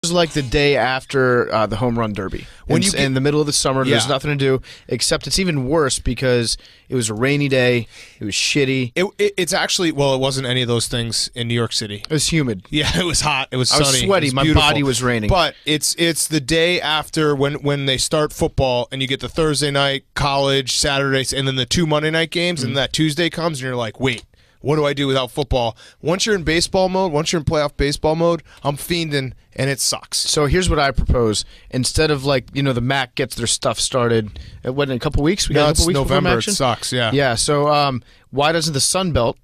was like the day after the home run derby. In the middle of the summer, there's nothing to do, except it's even worse because it was a rainy day. It was shitty. It's actually, well, it wasn't any of those things in New York City. It was humid. Yeah, it was hot. It was sunny. I was sweaty. My body was raining. But it's the day after when they start football, and you get the Thursday night, college, Saturdays, and then the 2 Monday night games, and that Tuesday comes, and you're like, wait. What do I do without football? Once you're in baseball mode, once you're in playoff baseball mode, I'm fiending, and it sucks. So here's what I propose. Instead of the MAC gets their stuff started, in a couple weeks? We got a couple weeks November. It sucks, yeah. Yeah, so why doesn't the Sun Belt,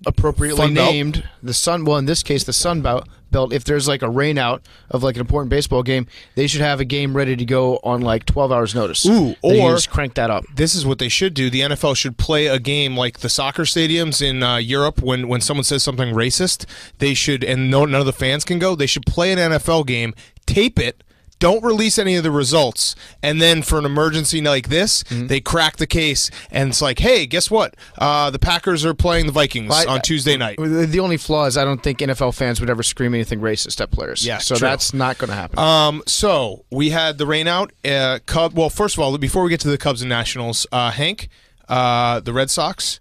appropriately named the Sun, well, in this case, the Sun Belt, if there's like a rain out of like an important baseball game, they should have a game ready to go on like 12 hours notice. Ooh, or just crank that up. This is what they should do. The NFL should play a game like the soccer stadiums in Europe when someone says something racist. They should, and none of the fans can go, they should play an NFL game, tape it, don't release any of the results, and then for an emergency like this, they crack the case, and it's like, hey, guess what? The Packers are playing the Vikings on Tuesday night. The only flaw is I don't think NFL fans would ever scream anything racist at players. Yeah, so true. that's not going to happen. So we had the rain out. Well, first of all, before we get to the Cubs and Nationals, Hank, the Red Sox,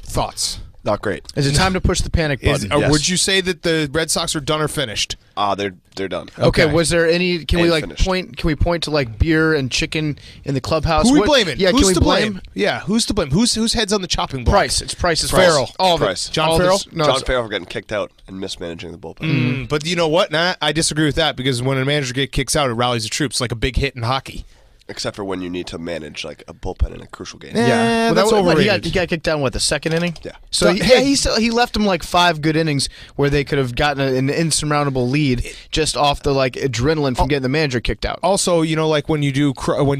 thoughts? Not great. Is it time to push the panic button? Yes. Would you say that the Red Sox are done or finished? They're done. Okay. Was there any? Can we finished. Can we point to like beer and chicken in the clubhouse? Who are we blaming? Yeah, who's can we to blame? Yeah, who's to blame? Whose head's on the chopping block? Price. It's Price's Farrell. All Price. John Farrell. John Farrell for getting kicked out and mismanaging the bullpen. But you know what? I disagree with that because when a manager kicks out, it rallies the troops like a big hit in hockey. Except for when you need to manage like a bullpen in a crucial game. Yeah, that's overrated. He got kicked down, the second inning? Yeah. So he left him like 5 good innings where they could have gotten an insurmountable lead just off the adrenaline from getting the manager kicked out. Also, like when you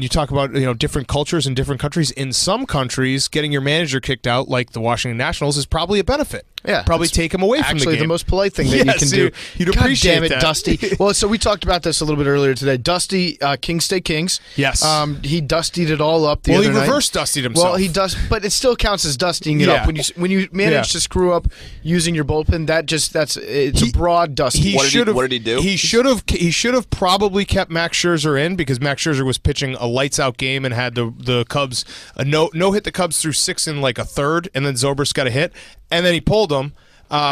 talk about different cultures and different countries, in some countries, getting your manager kicked out, like the Washington Nationals, is probably a benefit. Yeah, probably take him away from the game. Actually, the most polite thing that you can do. You'd appreciate God damn it, that. Dusty. Well, so we talked about this a little bit earlier today. Dusty, Kings Stay Kings. Yes. He dustied it all up the other night. Well, he reverse dustied himself. Well, he does, but it still counts as dustying it up. When you manage to screw up using your bullpen, it's a broad dusting. What did he do? He should have probably kept Max Scherzer in because Max Scherzer was pitching a lights out game and had the Cubs no hit the Cubs through 6 in like a third, and then Zobrist got a hit, and then he pulled him.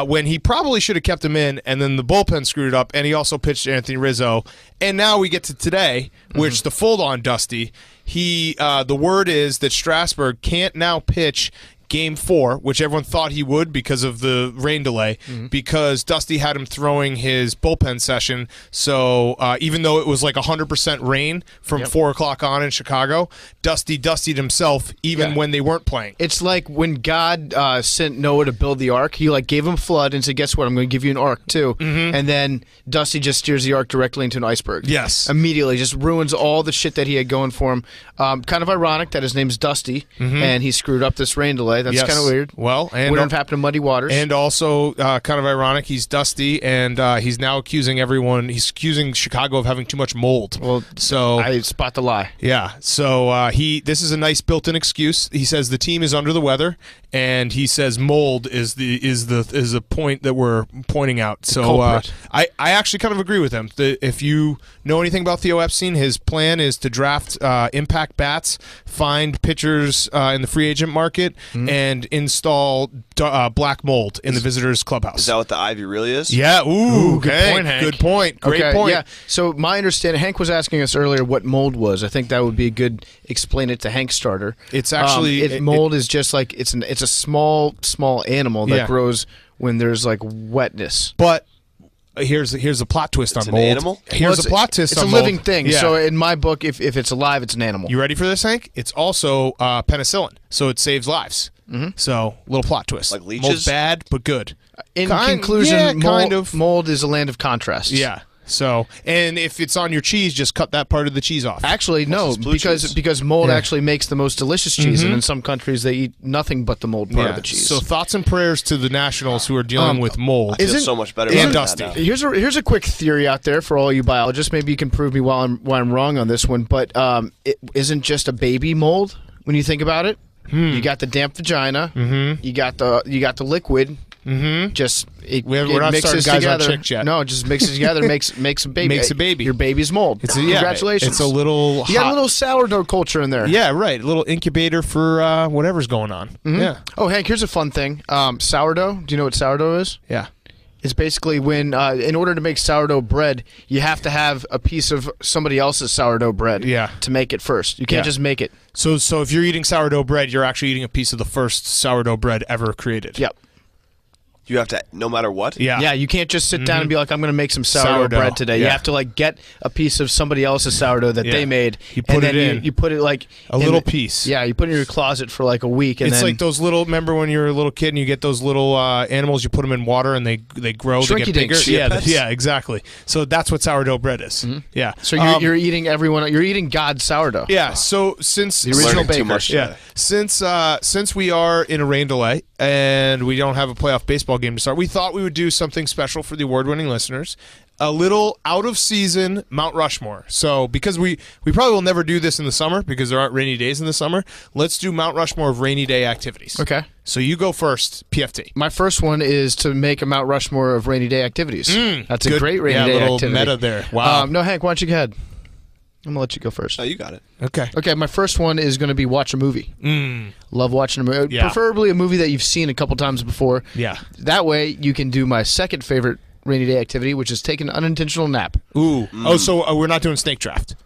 When he probably should have kept him in, and then the bullpen screwed it up, and he also pitched Anthony Rizzo. And now we get to today, which the full-on Dusty, the word is that Strasburg can't now pitch Game 4, which everyone thought he would because of the rain delay, because Dusty had him throwing his bullpen session. So even though it was like 100% rain from 4 o'clock on in Chicago, Dusty dustied himself even when they weren't playing. It's like when God sent Noah to build the ark. He gave him a flood and said, guess what, I'm going to give you an ark too. And then Dusty just steers the ark directly into an iceberg. Yes. Immediately. Just ruins all the shit that he had going for him. Kind of ironic that his name's Dusty and he screwed up this rain delay. That's kind of weird. Well, and wouldn't have happened in Muddy Waters. And also, kind of ironic, he's Dusty, and he's now accusing everyone. He's accusing Chicago of having too much mold. Well, so I spot the lie. Yeah. So this is a nice built-in excuse. He says the team is under the weather, and he says mold is the point that we're pointing out. So I actually kind of agree with him. If you know anything about Theo Epstein, his plan is to draft impact bats, find pitchers in the free agent market, and install black mold in the visitors' clubhouse. Is that what the ivy really is? Yeah. Ooh, good point, Hank. Good point. Great point. Yeah. So my understanding, Hank was asking us earlier what mold was. I think that would be a good explain it to Hank starter. It's actually mold is just like it's a small animal that grows when there's like wetness. But here's a plot twist on mold. An animal? Here's a plot twist on mold. It's a living thing. Yeah. So in my book, if it's alive, it's an animal. You ready for this, Hank? It's also penicillin, so it saves lives. So little plot twist. Like leeches? Mold's bad, but good. In conclusion, mold is a land of contrasts. Yeah. So, and if it's on your cheese, just cut that part of the cheese off. Actually, no, because mold actually makes the most delicious cheese, and in some countries they eat nothing but the mold part of the cheese. So thoughts and prayers to the Nationals who are dealing with mold. I feel so much better and about Dusty. that now. Here's a quick theory out there for all you biologists. Maybe you can prove me why I'm wrong on this one, but it isn't just a baby mold when you think about it. You got the damp vagina, you got the liquid, Just it We're not mixes starting guys on together. chicks yet. No, it just mixes together, makes a baby. Makes a baby. Your baby's mold. Congratulations. It's a little. You got a hot- little sourdough culture in there. Yeah, right. A little incubator for whatever's going on. Yeah, Oh, Hank, here's a fun thing. Sourdough. Do you know what sourdough is? yeah. It's basically when, in order to make sourdough bread, you have to have a piece of somebody else's sourdough bread Yeah. to make it first. You can't Yeah. just make it. So if you're eating sourdough bread, you're actually eating a piece of the first sourdough bread ever created. Yep. You have to, no matter what. Yeah. Yeah, you can't just sit down and be like, I'm going to make some sourdough bread today. You yeah. have to like get a piece of somebody else's sourdough that Yeah. they made. You put and it then in. You put it like A in little the- piece. Yeah, you put it in your closet for like a week, and It's then like those little. Remember when you were a little kid and you get those little animals? You put them in water and they grow. They Shrinky get bigger. dinks. Yeah, Pets? yeah, exactly. So that's what sourdough bread is. Yeah. so you're eating everyone. You're eating God's sourdough. Yeah. So since The original Learning too baker. much Yeah, today. since we are in a rain delay and we don't have a playoff baseball game to start, we thought we would do something special for the award-winning listeners. A little out-of-season Mount Rushmore. So because we probably will never do this in the summer because there aren't rainy days in the summer, let's do Mount Rushmore of rainy day activities. Okay. So you go first, PFT. My first one is to make a Mount Rushmore of rainy day activities. That's a Good. great rainy Yeah, day little activity. meta there. Wow. No, Hank, why don't you go ahead? I'm gonna let you go first. No, you got it. Okay. Okay, my first one is going to be watch a movie. Love watching a movie. Yeah. Preferably a movie that you've seen a couple times before. Yeah. That way you can do my second favorite rainy day activity, which is take an unintentional nap. Ooh. Oh, so we're not doing snake draft.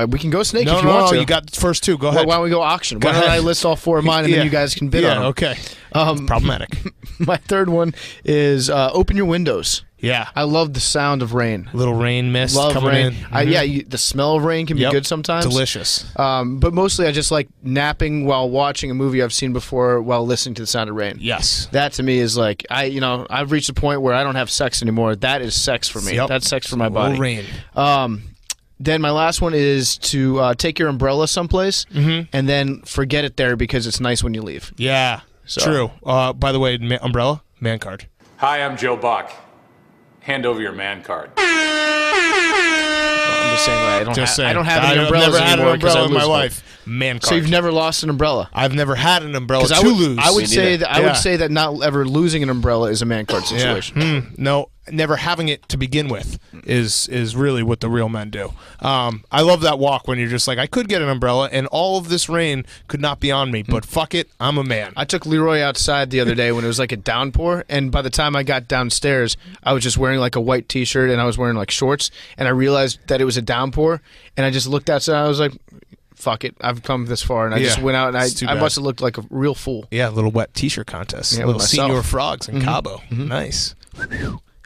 We can go snake No, if you no, want no. to. You got the first two. Go Well, ahead. why don't we go auction? Why Go don't I ahead. list all four of mine and then you guys can bid on them? Okay. Problematic. My third one is open your windows. Yeah. I love the sound of rain. Little rain mist Love coming rain. in. Yeah, the smell of rain can be Yep. good sometimes. Delicious. But mostly I just like napping while watching a movie I've seen before while listening to the sound of rain. Yes. That to me is like I've reached a point where I don't have sex anymore. That is sex for me. Yep. That's sex for my Little body. rain. Then my last one is to take your umbrella someplace and then forget it there because it's nice when you leave. Yeah. So- True. By the way, umbrella, man card. Hi, I'm Joe Buck. Hand over your man card. I'm just saying that I don't have any I've umbrellas never had an anymore 'cause I umbrella in my lose them. life. Man card. So you've never lost an umbrella? I've never had an umbrella Because to I would, lose. I would Me say neither. that I Yeah. would say that not ever losing an umbrella is a man card Yeah. situation. No, never having it to begin with is really what the real men do. I love that walk when you're just like, I could get an umbrella and all of this rain could not be on me, but fuck it, I'm a man. I took Leroy outside the other day when it was like a downpour, and by the time I got downstairs, I was just wearing like a white T-shirt and I was wearing like shorts, and I realized that it was a downpour, and I just looked outside. And I was like, "Fuck it, I've come this far," and I just Yeah, went out and it's too I bad. must have looked like a real fool. Yeah, a little wet t-shirt contest. Yeah, little with myself. senior frogs in Cabo. Nice.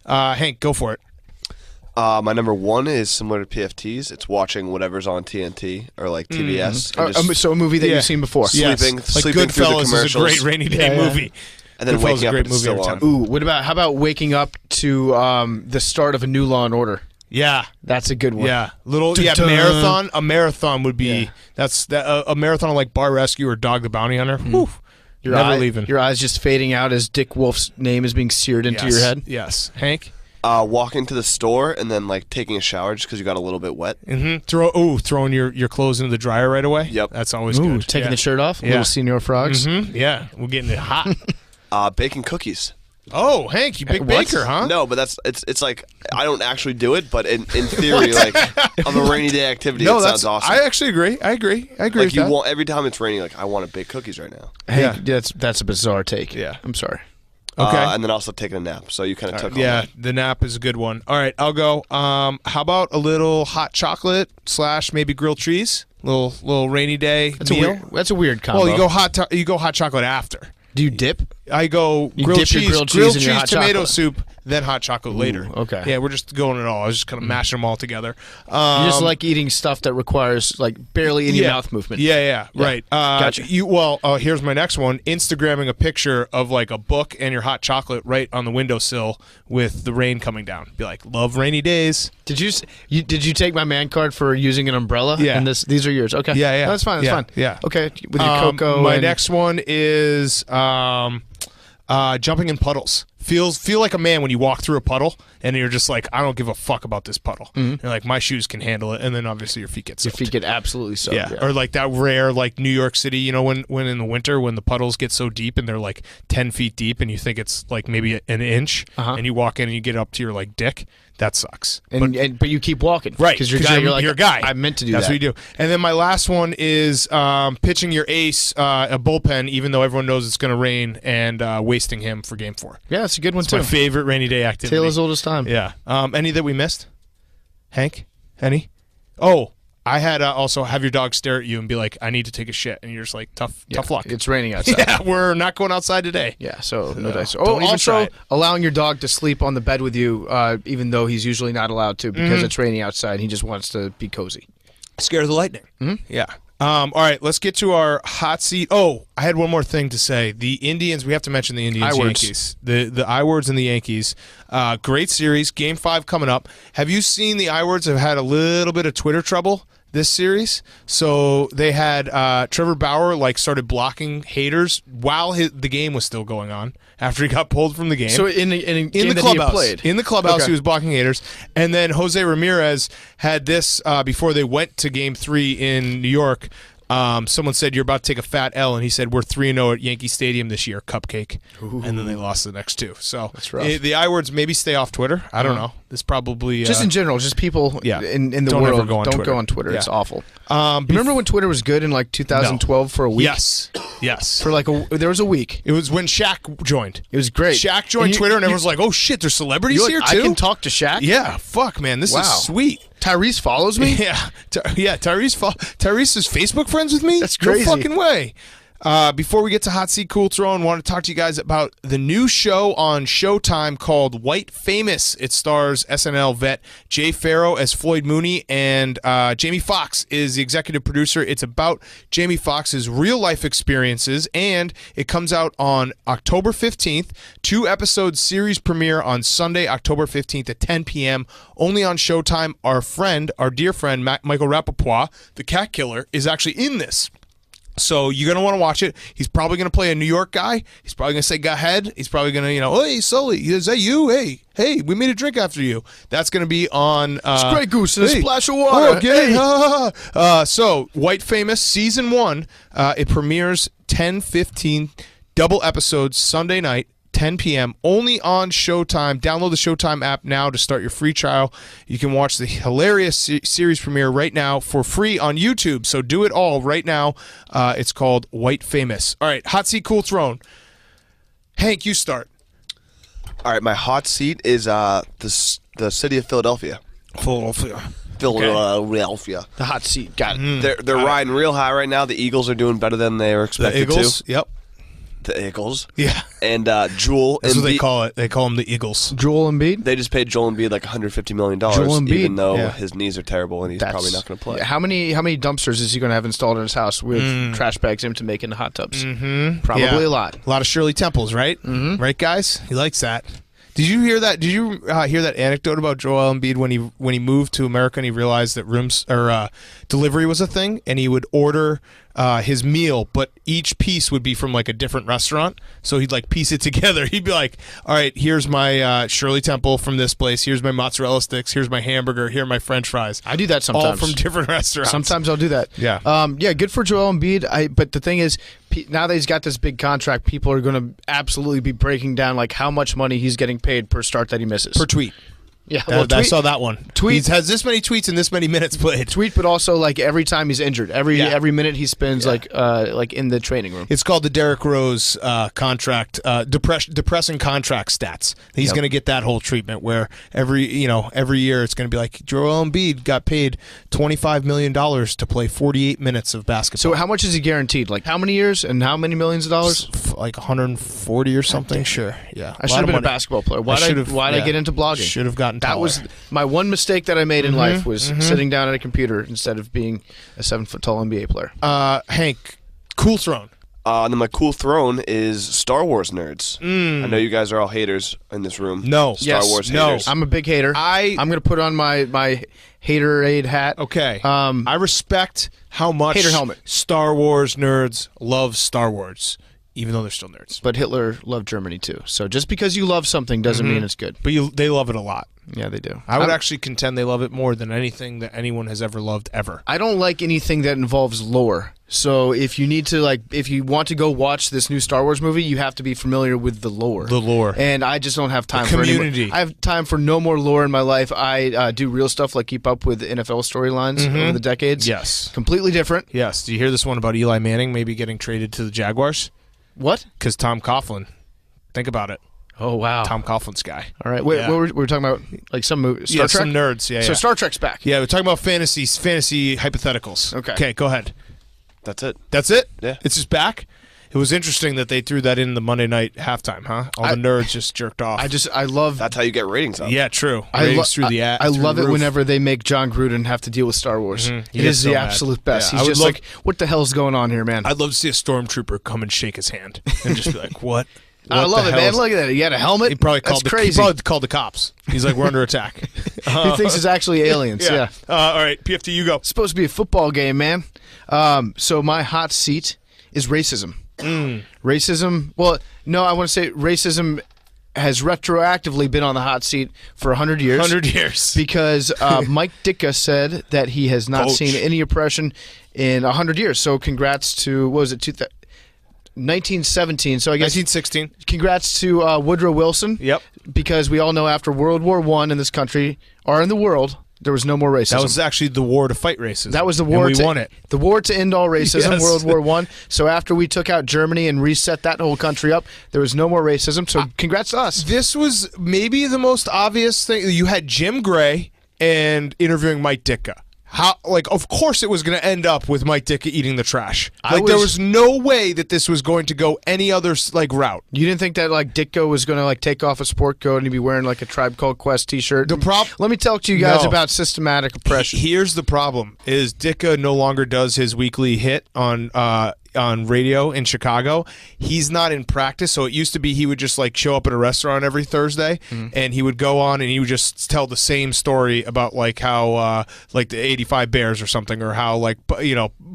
Hank, go for it. My number one is similar to PFT's. It's watching whatever's on TNT or like TBS. and just So a movie that Yeah. you've seen before. Yeah. Sleeping like through the Goodfellas is a commercials. great rainy day Yeah, yeah. movie. and then Goodfellas is waking a up great and it's movie still every on. time. Ooh, how about waking up to the start of a new Law and Order? Yeah. That's a good one. Yeah, Dun-dun. marathon. A marathon would be Yeah. that's a marathon of like Bar Rescue or Dog the Bounty Hunter. Whew. Your Never eye- leaving. Your eyes just fading out as Dick Wolf's name is being seared into Yes. your head. Yes, Hank. Walking to the store and then like taking a shower just because you got a little bit wet. Throwing your clothes into the dryer right away. Yep. That's always Ooh, good. taking yeah. the shirt off. Yeah. Little senior frogs. Yeah, we're getting it hot. Baking cookies. Oh, Hank, you big What? baker, huh? No, but it's like I don't actually do it, but in theory, like on a rainy day activity, No, it that's sounds awesome. I actually agree. I agree like with you that. want every time it's raining, like I want to bake cookies right now. Hey, Yeah. that's a bizarre take. Yeah. I'm sorry. Okay. And then also taking a nap. So you kind of took all Yeah, that. the nap is a good one. All right, I'll go. How about a little hot chocolate / maybe grilled cheese? Little rainy day meal. That's a weird combo. Well, you go hot chocolate after. Do you dip? I go You grilled dip your cheese, grilled cheese in your hot tomato chocolate. soup, then hot chocolate later. okay. Yeah, we're just going it all. I was just kind of mashing them all together. You just like eating stuff that requires like barely any mouth movement. Yeah, right. Gotcha. Here's my next one. Instagramming a picture of like a book and your hot chocolate right on the windowsill with the rain coming down. Be like, love rainy days. Did you take my man card for using an umbrella? Yeah. And these are yours. Okay. Yeah, yeah. That's fine. That's Yeah, fine. yeah. Okay. With your cocoa. My and- next one is jumping in puddles. feel like a man when you walk through a puddle and you're just like, I don't give a fuck about this puddle. You're like, my shoes can handle it, and then obviously your feet get soaked. Your feet get absolutely soaked. Yeah. Or like that rare, like New York City, you know, when in the winter when the puddles get so deep and they're like 10 feet deep and you think it's like maybe an inch, and you walk in and you get up to your like dick. That sucks. But you keep walking. Right. Because you're a guy. I meant to do That's that. what you do. And then my last one is pitching your ace a bullpen, even though everyone knows it's going to rain, and wasting him for Game 4. Yeah, it's a good one, It's too. my favorite rainy day activity. Tale as old as time. Yeah. Any that we missed? Hank? Any? Oh, I had also have your dog stare at you and be like, I need to take a shit. And you're just like, tough luck. It's raining outside. Yeah, we're not going outside today. Yeah, so no dice. don't Oh, even also try it. allowing your dog to sleep on the bed with you, even though he's usually not allowed to because it's raining outside. He just wants to be cozy. Scared of the lightning. Yeah. All right, let's get to our hot seat. Oh, I had one more thing to say. The Indians, we have to mention the Indians, I-words. Yankees. The I-words and the Yankees. Great series. Game 5 coming up. Have you seen the I-words have had a little bit of Twitter trouble this series? So they had Trevor Bauer like started blocking haters while the game was still going on after he got pulled from the game. So in a game the that clubhouse, he played. in the clubhouse, Okay. he was blocking haters, and then Jose Ramirez had this before they went to Game 3 in New York. Someone said, you're about to take a fat L, and he said, we're 3-0 at Yankee Stadium this year, cupcake. And then they lost the next two. So That's rough. the I-words maybe stay off Twitter. I don't know. This probably... Just in general, just people yeah. in the Don't ever world go on don't Twitter. go on Twitter. Yeah. It's awful. Remember when Twitter was good in like 2012 for a week? Yes. For like there was a week. It was when Shaq joined. It was great. Shaq joined Twitter, and everyone's like, oh, shit, there's celebrities You're here, like, too? I can talk to Shaq? Yeah, fuck, man. This Wow. is sweet. Tyrese follows me? Yeah, Tyrese is Facebook friends with me? That's crazy. No fucking way. Before we get to Hot Seat Cool Throne, I want to talk to you guys about the new show on Showtime called White Famous. It stars SNL vet Jay Farrow as Floyd Mooney, and Jamie Foxx is the executive producer. It's about Jamie Foxx's real-life experiences, and it comes out on October 15th. 2-episode series premiere on Sunday, October 15th at 10 p.m., only on Showtime. Our dear friend, Michael Rapaport, the cat killer, is actually in this. So you're going to want to watch it. He's probably going to play a New York guy. He's probably going to say, go ahead. He's probably going to, hey, Sully, is that you? Hey, we made a drink after you. That's going to be on... It's Grey Goose and a splash of Oh, water. okay. So, White Famous, Season 1, it premieres 10/15, double episodes, Sunday night, 10 p.m., only on Showtime. Download the Showtime app now to start your free trial. You can watch the hilarious series premiere right now for free on YouTube. So do it all right now. It's called White Famous. All right, Hot Seat Cool Throne. Hank, you start. All right, my hot seat is the city of Philadelphia. Philadelphia. Philadelphia. The hot seat. Got it. They're riding real high right now. The Eagles are doing better than they were The expected Eagles? to. Yep. The Eagles. Yeah. And Joel That's what they Embiid- call it. They call them the Eagles. Joel Embiid? They just paid Joel Embiid like $150 million, Joel Embiid, even though yeah. his knees are terrible and he's probably not going to play. How many dumpsters is he going to have installed in his house with trash bags in to make into hot tubs? Probably Yeah. a lot. A lot of Shirley Temples, right? Right, guys? He likes that. Did you hear that? Did you hear that anecdote about Joel Embiid when he moved to America and he realized that delivery was a thing, and he would order his meal, but each piece would be from like a different restaurant. So he'd like piece it together. He'd be like, "All right, here's my Shirley Temple from this place. Here's my mozzarella sticks. Here's my hamburger. Here are my French fries." I do that sometimes. All from different restaurants. Sometimes I'll do that. Yeah. Yeah, good for Joel Embiid. But the thing is, now that he's got this big contract, people are going to absolutely be breaking down like how much money he's getting paid per start that he misses. Per tweet. Yeah, I saw that one. Tweet He has this many tweets and this many minutes played. tweet, but also like every time he's injured, every minute he spends like in the training room. It's called the Derrick Rose contract, depressing contract stats. He's going to get that whole treatment where every year it's going to be like Joel Embiid got paid $25 million to play 48 minutes of basketball. So how much is he guaranteed? Like how many years and how many millions of dollars? Like 140 or something. Sure. Yeah. I should have been a basketball player. Why'd I get into blogging? Should have gotten That taller. was my one mistake that I made in life was sitting down at a computer instead of being a 7-foot-tall NBA player. Hank, Cool Throne. And then my cool throne is Star Wars nerds. I know you guys are all haters in this room. No. Star Wars no. haters. I'm a big hater. I'm going to put on my haterade hat. Okay. I respect how much Hater helmet. Star Wars nerds love Star Wars. even though they're still nerds. But Hitler loved Germany too. So just because you love something doesn't mean it's good. But they love it a lot. Yeah, they do. I would actually contend they love it more than anything that anyone has ever loved ever. I don't like anything that involves lore. So if you need to if you want to go watch this new Star Wars movie, you have to be familiar with the lore. The lore. And I just don't have time for community. I have time for no more lore in my life. I do real stuff like keep up with NFL storylines over the decades. Yes. Completely different. Yes. Do you hear this one about Eli Manning maybe getting traded to the Jaguars? What? Because Tom Coughlin. Think about it. Oh, wow. Tom Coughlin's guy. All right. Wait, what were we talking about? Like some movie? Star Trek? Some nerds. Yeah, So Star Trek's back. Yeah, we're talking about fantasy hypotheticals. Okay. Go ahead. That's it. That's it? Yeah. It's just back? It was interesting that they threw that in the Monday night halftime, huh? All the nerds just jerked off. I love. That's how you get ratings up. Yeah, true. I Ratings through the ad. I through love the it roof. whenever they make John Gruden have to deal with Star Wars. It He gets is so the mad. absolute best. Yeah, I He's would just love- like, what the hell's going on here, man? I'd love to see a stormtrooper come and shake his hand and just be like, "What?" I love it, man. Look at that. He had a helmet. He probably That's called crazy. He probably called the cops. He's like, "We're under attack." He thinks it's actually aliens. Yeah. All right, PFT, you go. It's supposed to be a football game, man. So my hot seat is racism. Racism. Well, no, I want to say racism has retroactively been on the hot seat for 100 years. 100 years. Because Mike Ditka said that he has not Coach. seen any oppression in 100 years. So congrats to, what was it, 1917. So I guess 1916. congrats to Woodrow Wilson. Yep. Because we all know after World War I in this country, or in the world, there was no more racism. That was actually the war to fight racism. That was the war. And we won it. The war to end all racism, Yes. World War I. So after we took out Germany and reset that whole country up, there was no more racism. So congrats to us. This was maybe the most obvious thing. You had Jim Gray and interviewing Mike Ditka. How, of course it was going to end up with Mike Ditka eating the trash. There was no way that this was going to go any other route. You didn't think that Ditka was going to take off a sport coat and he'd be wearing a Tribe Called Quest T-shirt? Let me talk to you guys about systematic oppression. Here's the problem: is Ditka no longer does his weekly hit on radio in Chicago. He's not in practice, so it used to be he would just show up at a restaurant every Thursday, and he would go on and he would just tell the same story about how the '85 Bears or something, or how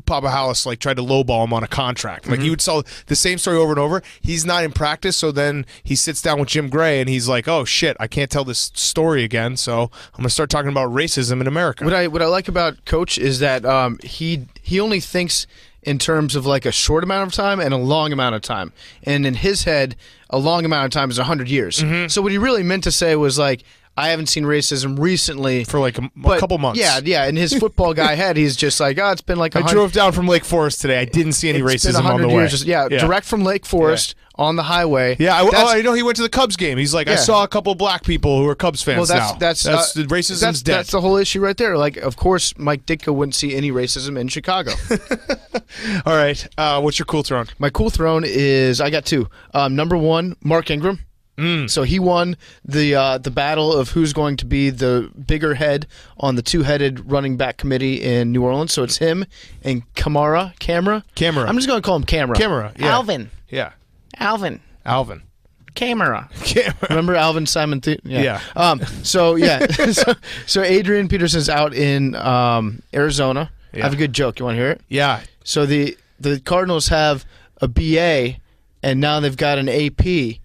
Papa Hollis tried to lowball him on a contract. He would tell the same story over and over. He's not in practice, so then he sits down with Jim Gray and he's like, "Oh shit, I can't tell this story again, so I'm gonna start talking about racism in America." What I like about Coach is that he only thinks in terms of a short amount of time and a long amount of time. And in his head, a long amount of time is 100 years. So what he really meant to say was I haven't seen racism recently. For a couple months. Yeah. In his football guy head, he's just it's been I drove down from Lake Forest today. I didn't see any it's been racism on the 100 way. years. Direct from Lake Forest on the highway. Yeah, I know he went to the Cubs game. He's like, I saw a couple black people who are Cubs fans now. That's racism's dead. That's the whole issue right there. Of course, Mike Ditka wouldn't see any racism in Chicago. All right, what's your cool throne? My cool throne is, I got two. Number one, Mark Ingram. So he won the battle of who's going to be the bigger head on the two-headed running back committee in New Orleans. So it's him and Camara. I'm just going to call him Camara. Yeah. Alvin. Yeah. Alvin. Camera. Remember Alvin Simon? Yeah. So Adrian Peterson's out in Arizona. I have a good joke. You want to hear it? Yeah. So the Cardinals have a BA, and now they've got an AP.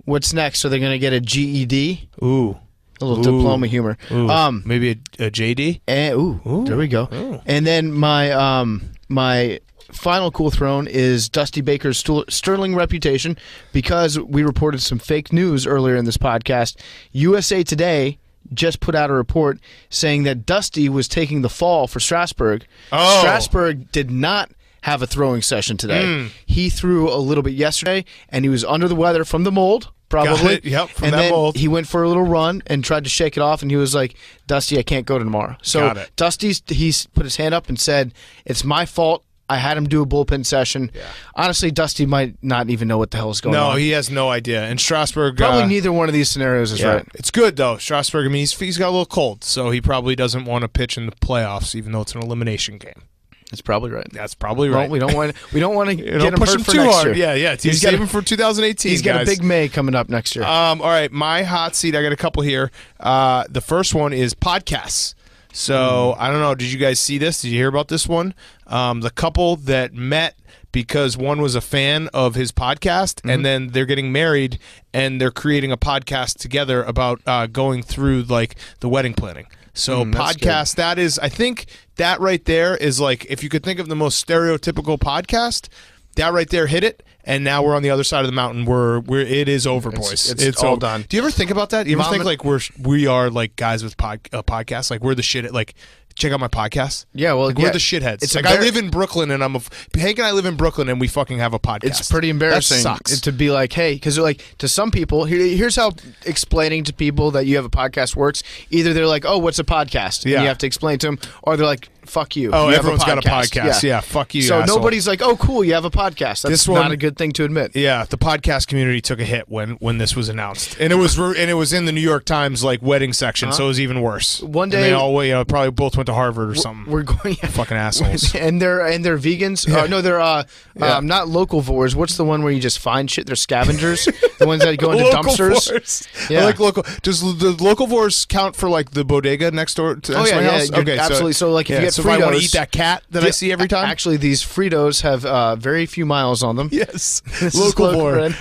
What's next? So they're going to get a GED. Ooh. A little diploma humor. Ooh. Maybe a JD. And, there we go. Ooh. And then my final cool throne is Dusty Baker's sterling reputation, because we reported some fake news earlier in this podcast. USA Today just put out a report saying that Dusty was taking the fall for Strasburg. Oh. Strasburg did not have a throwing session today. He threw a little bit yesterday, and he was under the weather from the mold. Probably. Got it. Yep, from and that then mold. He went for a little run and tried to shake it off, and he was like, Dusty, I can't go tomorrow. So Got it. He's put his hand up and said, it's my fault. I had him do a bullpen session. Yeah. Honestly, Dusty might not even know what the hell is going on. No, he has no idea. And Strasburg... Probably neither one of these scenarios is right. It's good, though. Strasburg, I mean, he's got a little cold, so he probably doesn't want to pitch in the playoffs, even though it's an elimination game. That's probably right. That's probably right. Well, we don't want to get him push hurt him for too next hard. year. Yeah. He's saving for 2018. He's got a big May coming up next year. All right, my hot seat. I got a couple here. The first one is podcasts. So I don't know. Did you guys see this? Did you hear about this one? The couple that met because one was a fan of his podcast, and then they're getting married, and they're creating a podcast together about going through like the wedding planning. So podcast, that is, I think that right there is like, if you could think of the most stereotypical podcast, that right there hit it. And now we're on the other side of the mountain where it is over, boys. It's all done. Do you ever think about that? Do you ever think like we are like guys with podcasts? Like we're the shit at like, check out my podcast. Yeah, well, we're the shitheads. It's like I live in Brooklyn, and Hank and I live in Brooklyn, and we fucking have a podcast. It's pretty embarrassing. That sucks. To be like, hey, because like to some people, here's how explaining to people that you have a podcast works. Either they're like, oh, what's a podcast? And you have to explain to them, or they're like, fuck you. Oh, you everyone's got a podcast. Yeah, fuck you. So asshole. Nobody's like, oh, cool, you have a podcast. That's not a good thing to admit. Yeah, the podcast community took a hit when this was announced, and it was in the New York Times like wedding section, so it was even worse. One day, and they all probably both went to Harvard or something. We're going fucking assholes, and they're vegans. No, they're not localvores. What's the one where you just find shit? They're scavengers. The ones that go into dumpsters. Yeah, I like local. Does the localvores count for like the bodega next door to my house? Okay, absolutely. So like if you get so Fritos, if I want to eat that cat that I see every time. Actually, these Fritos have very few miles on them. Yes, localvore.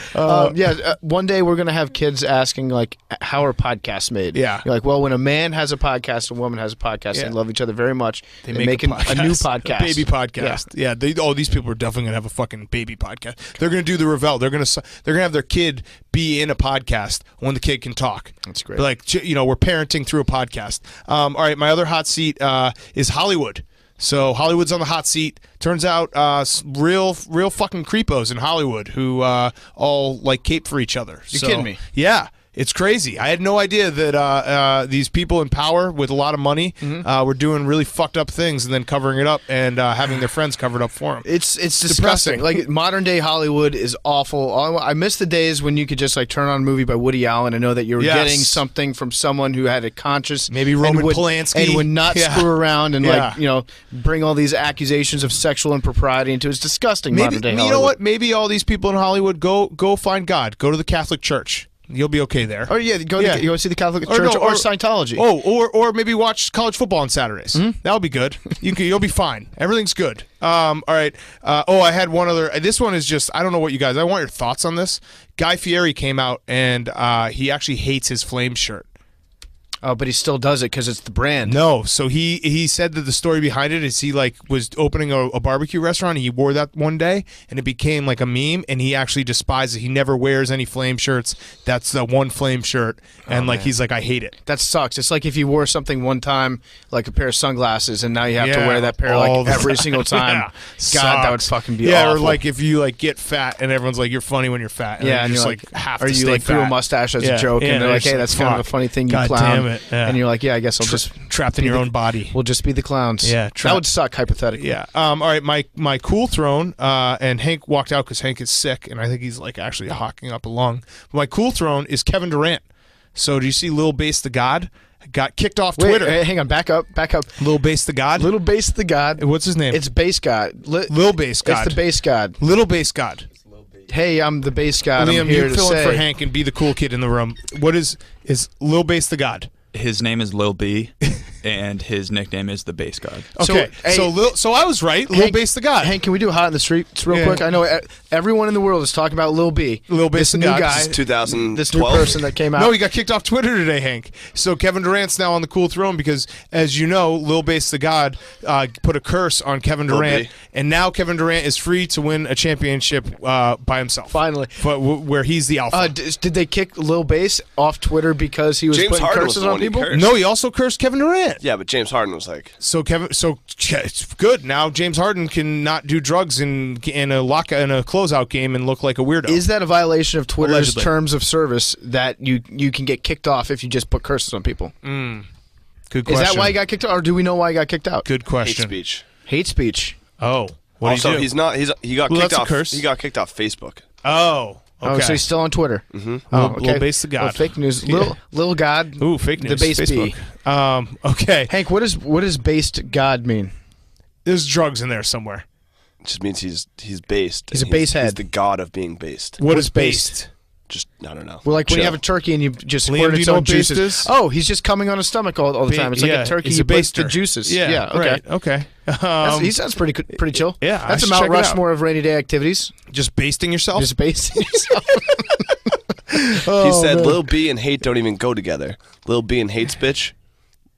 One day we're gonna have kids asking like, how are podcasts made? Yeah, you're like, well, when a man has a podcast, and a woman has a podcast, they love each other very much. They make a new podcast, a baby podcast. Yeah, these people are definitely gonna have a fucking baby podcast. They're gonna do the Revel. They're gonna have their kid be in a podcast when the kid can talk. That's great. Like, we're parenting through a podcast. All right, my other hot seat is Hollywood. So Hollywood's on the hot seat. Turns out, real fucking creepos in Hollywood who all like cape for each other. You're kidding me? Yeah. It's crazy. I had no idea that these people in power with a lot of money were doing really fucked up things and then covering it up and having their friends cover it up for them. It's disgusting. Like modern day Hollywood is awful. I miss the days when you could just like turn on a movie by Woody Allen and know that you were getting something from someone who had a conscious, maybe Roman Polanski, and would not screw around and bring all these accusations of sexual impropriety into it. It's disgusting. Modern day Hollywood. You know what? Maybe all these people in Hollywood go find God. Go to the Catholic Church. You'll be okay there. Oh yeah, go see the Catholic Church or Scientology. Or maybe watch college football on Saturdays. That'll be good. You'll be fine. Everything's good. All right. I had one other. This one is just, I don't know what you guys. I want your thoughts on this. Guy Fieri came out and he actually hates his Flame shirt. Oh, but he still does it because it's the brand. No, so he said that the story behind it is he like was opening a barbecue restaurant. And he wore that one day, and it became like a meme. And he actually despises it. He never wears any Flame shirts. That's the one Flame shirt, and he's like, I hate it. That sucks. It's like if you wore something one time, like a pair of sunglasses, and now you have to wear that pair like every single time. God, that would fucking be awful. Or like if you like get fat, and everyone's like, you're funny when you're fat. And and you you're just have to or you stay like fat. grew a mustache as a joke, and they're like, hey, that's kind of a funny thing, you God clown. Damn it. Yeah. And you're like, yeah, I guess I'll just trapped in your own body. We'll just be the clowns. Yeah, that would suck hypothetically. Yeah. All right. My cool throne. And Hank walked out because Hank is sick, and I think he's like actually hawking up a lung. But my cool throne is Kevin Durant. So do you see Lil Bass the God got kicked off Twitter? Wait, hang on, back up. Lil Bass the God. Little Bass the God. What's his name? It's Bass God. Lil Bass God. It's the Bass God. Little Bass God. Hey, I'm the Bass God. Liam, I'm here you to fill in say for Hank and be the cool kid in the room. What is Lil Bass the God? His name is Lil B, and his nickname is the Bass God. Okay, so I was right. Lil Bass the God. Hank, can we do Hot in the Streets real quick? I know everyone in the world is talking about Lil B. Lil Bass the God. This is 2012. This new person that came out. No, he got kicked off Twitter today, Hank. So Kevin Durant's now on the cool throne because, as you know, Lil Bass the God put a curse on Kevin Durant, and now Kevin Durant is free to win a championship by himself. Finally. But where he's the alpha. Did they kick Lil Bass off Twitter because he was putting curses on people? No, he also cursed Kevin Durant. Yeah, but James Harden was like... So it's good. Now James Harden can not do drugs in a closeout game and look like a weirdo. Is that a violation of Twitter's terms of service that you can get kicked off if you just put curses on people? Good question. Is that why he got kicked out, or do we know why he got kicked out? Good question. Hate speech. Hate speech. Oh. What also, do? he got kicked off. Curse. He got kicked off Facebook. Oh. Okay. Oh, so he's still on Twitter. Lil Bass the God. Well, fake news. Lil God. Ooh, fake news. The Bass Facebook. B. Okay. Hank, what does based God mean? There's drugs in there somewhere. It just means he's based. He's a base head. He's the god of being based. What is based? just I don't know. Well, like when you chill. have a turkey and you just Liam, squirt do you its know own what based juices. is? Oh, he's just coming on his stomach all the time. It's like a turkey, He's a but baster. the juices. Yeah, okay. right. Okay. He sounds pretty chill. Yeah, I that's a should Mount check it out. Rushmore of rainy day activities. Just basting yourself. Just basing yourself. He said Lil B and hate don't even go together. Lil B and hate speech.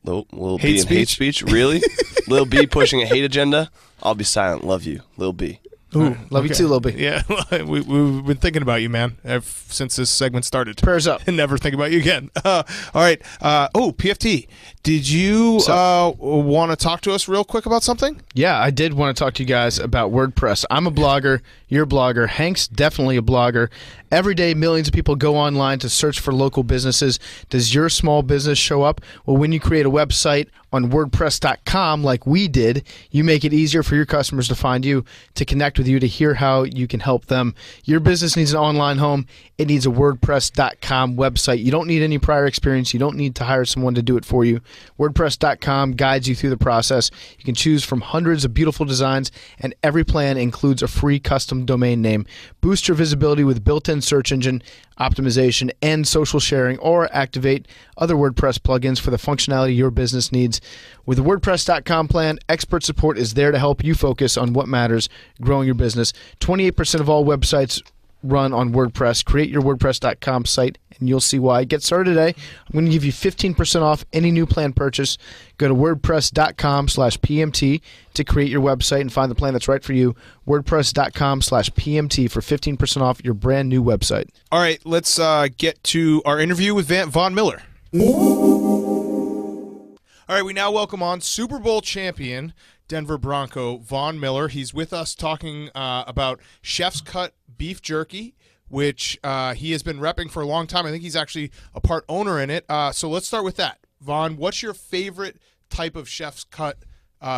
Lil B and hate speech. Really? Lil B pushing a hate agenda. I'll be silent. Love you, Lil B. Ooh, love you too, Lil B. Yeah, we've been thinking about you, man, since this segment started. Prayers up. And never think about you again. All right. PFT, did you want to talk to us real quick about something? Yeah, I did want to talk to you guys about WordPress. I'm a blogger. You're a blogger. Hank's definitely a blogger. Every day, millions of people go online to search for local businesses. Does your small business show up? Well, when you create a website on WordPress.com like we did, you make it easier for your customers to find you, to connect with you, to hear how you can help them. Your business needs an online home. It needs a WordPress.com website. You don't need any prior experience. You don't need to hire someone to do it for you. WordPress.com guides you through the process. You can choose from hundreds of beautiful designs, and every plan includes a free custom domain name. Boost your visibility with built-in search engine optimization and social sharing, or activate other WordPress plugins for the functionality your business needs. With the WordPress.com plan, expert support is there to help you focus on what matters, growing your business. 28% of all websites run on WordPress. Create your WordPress.com site, and you'll see why. Get started today. I'm going to give you 15% off any new plan purchase. Go to WordPress.com/PMT to create your website and find the plan that's right for you. WordPress.com/PMT for 15% off your brand new website. All right, let's get to our interview with Von Miller. All right, we now welcome on Super Bowl champion Denver Bronco Von Miller. He's with us talking about Chef's Cut beef jerky, which he has been repping for a long time. I think he's actually a part owner in it. So let's start with that. Von, what's your favorite type of Chef's Cut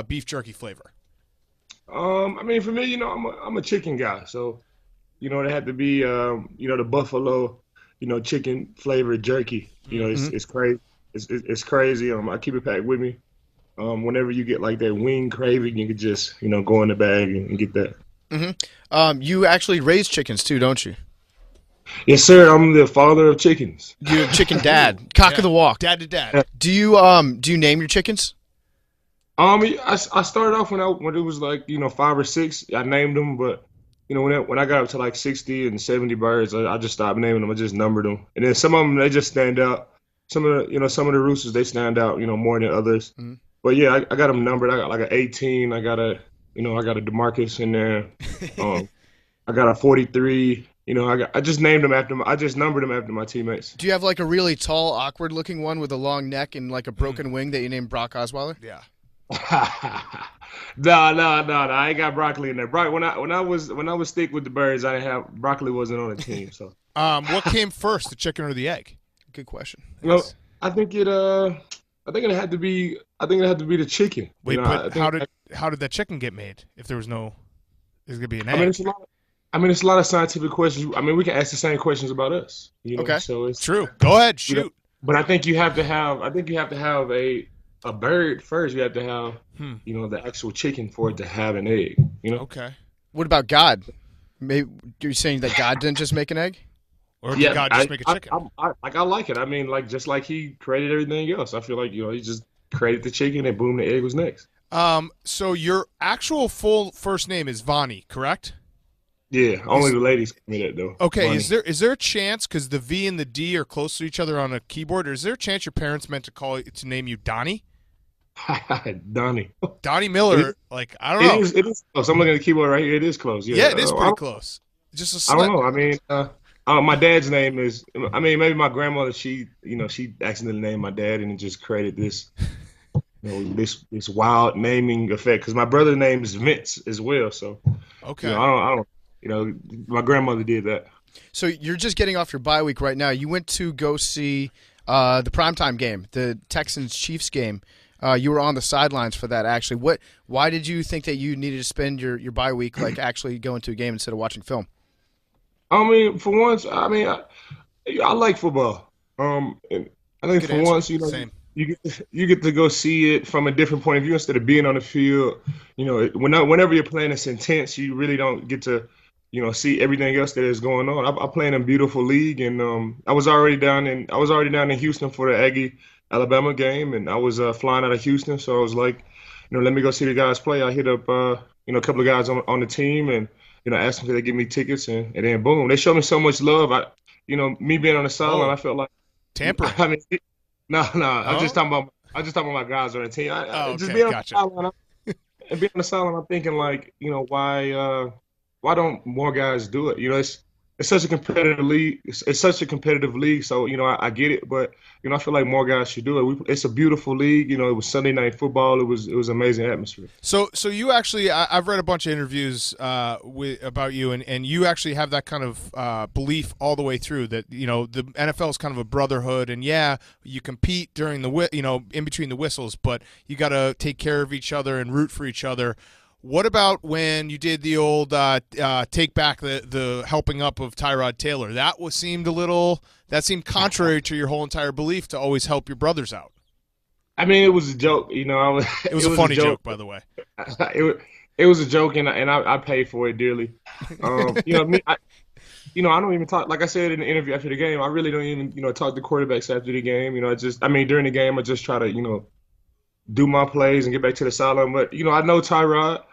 beef jerky flavor? I mean, for me, I'm a chicken guy. So, it had to be, the buffalo, chicken flavored jerky. It's crazy. It's crazy. I keep it packed with me. Whenever you get like that wing craving, you could just, go in the bag and get that. Mm-hmm. You actually raise chickens too, don't you? Yes, sir. I'm the father of chickens. You're a chicken dad, cock of the walk. Dad to dad. Do you name your chickens? I started off when it was like 5 or 6. I named them, but when I got up to like 60 and 70 birds, I just stopped naming them. I just numbered them, and then some of them they just stand out. Some of the roosters they stand out more than others. Mm-hmm. But yeah, I got them numbered. I got like an 18. I got a DeMarcus in there. I got a 43. I just named them after. I just numbered them after my teammates. Do you have like a really tall, awkward-looking one with a long neck and like a broken wing that you named Brock Osweiler? Yeah. No. I ain't got broccoli in there. When I was stick with the birds, I didn't have broccoli. Wasn't on the team. So. What came first, the chicken or the egg? Good question. I think it had to be the chicken. Wait, but how did that chicken get made? If there was no, there's gonna be an egg. It's a lot of scientific questions. We can ask the same questions about us. Okay. So it's true. Go ahead, shoot. But I think you have to have a bird first. You have to have the actual chicken for it to have an egg. Okay. What about God? Maybe you're saying that God didn't just make an egg? Or did God just make a chicken? I like it. I mean, like just like he created everything else. I feel like he just created the chicken and boom, the egg was next. So your actual full first name is Vonnie, correct? Yeah, only the ladies call me that though. Okay, Vonnie. is there a chance, because the V and the D are close to each other on a keyboard, or is there a chance your parents meant to name you Donnie? Donnie. Donnie Miller. I don't know. It is close. I'm looking at the keyboard right here. It is close. Yeah, it is pretty close. Just a slip. I don't know. I mean, my dad's name is. I mean, maybe my grandmother. She accidentally named my dad, and it just created this, this wild naming effect. Because my brother's name is Vince as well. So, okay. I don't. My grandmother did that. So you're just getting off your bye week right now. You went to go see the primetime game, the Texans-Chiefs game. You were on the sidelines for that, actually. Why did you think that you needed to spend your bye week actually going to a game instead of watching film? I mean, for once, I like football. And I think for once, Same. you get to go see it from a different point of view instead of being on the field. Whenever you're playing, it's intense. You really don't get to see everything else that is going on. I play in a beautiful league, and I was already down in Houston for the Aggie Alabama game, and I was flying out of Houston, so I was like, let me go see the guys play. I hit up a couple of guys on the team, and asked them if they give me tickets, and then boom, they showed me so much love. Me being on the sideline, I felt like tampering. I mean, no, I'm just talking about my guys on the team. Just being on the sideline, and being on the sideline, I'm thinking like, why don't more guys do it? It's such a competitive league. It's such a competitive league. So I get it, but I feel like more guys should do it. It's a beautiful league. It was Sunday night football. It was amazing atmosphere. So you actually, I've read a bunch of interviews about you, and you actually have that kind of belief all the way through that the NFL is kind of a brotherhood, and yeah, you compete during the in between the whistles, but you got to take care of each other and root for each other. What about when you did the old take back the helping up of Tyrod Taylor? That seemed contrary to your whole entire belief to always help your brothers out. I mean, it was a joke, It was a funny joke, by the way. It was a joke, and I paid for it dearly. Me, I don't even talk. Like I said in the interview after the game, I really don't even talk to quarterbacks after the game. During the game, I just try to do my plays and get back to the sideline. But I know Tyrod.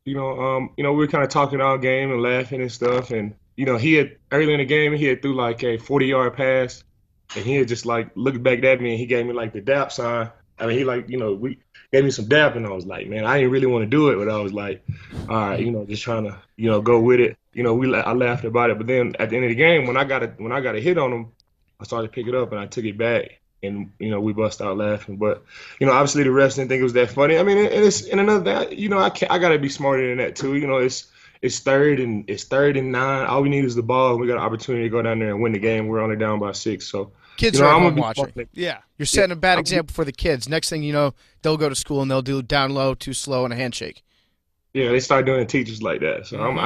We were kind of talking all game and laughing and stuff. And, he had early in the game, he had threw like a 40-yard pass. And he had just like looked back at me and he gave me like the dap sign. I mean, we gave me some dap and I was like, man, I didn't really want to do it. But I was like, all right, just trying to, go with it. I laughed about it. But then at the end of the game, when I got a hit on him, I started to pick it up and I took it back. And we bust out laughing, but obviously the refs didn't think it was that funny. I mean, and another thing, I gotta be smarter than that too. It's third and 9. All we need is the ball, and we got an opportunity to go down there and win the game. We're only down by 6, so kids are at home watching. Yeah, you're setting a bad example for the kids. Next thing you know, they'll go to school and they'll do down low, too slow, and a handshake. Yeah, they start doing teachers like that. So I'm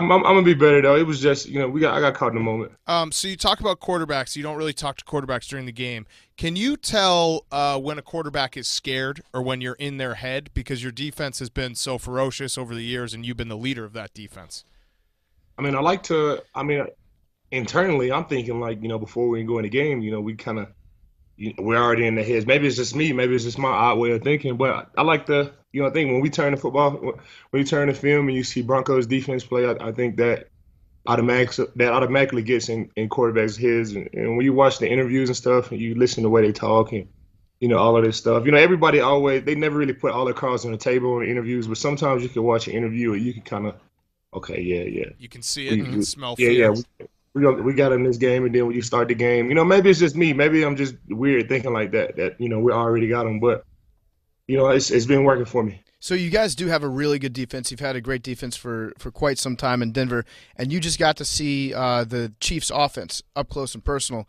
gonna be better though. It was just I got caught in the moment. So you talk about quarterbacks. You don't really talk to quarterbacks during the game. Can you tell when a quarterback is scared or when you're in their head because your defense has been so ferocious over the years and you've been the leader of that defense? I mean, internally, I'm thinking like before we go in the game, we kind of we're already in the heads. Maybe it's just me. Maybe it's just my odd way of thinking. But I like to, I think when we turn the football, when you turn the film and you see Broncos defense play, I think that automatically gets in quarterbacks' heads. And when you watch the interviews and stuff, and you listen to the way they talk and all of this stuff. Everybody they never really put all their cards on the table in interviews, but sometimes you can watch an interview and you can kind of, okay, yeah. You can see it, you can smell fear. Yeah. We got in this game, and then when you start the game, maybe it's just me. Maybe I'm just weird thinking like that we already got them. But, it's been working for me. So you guys do have a really good defense. You've had a great defense for quite some time in Denver, and you just got to see the Chiefs' offense up close and personal.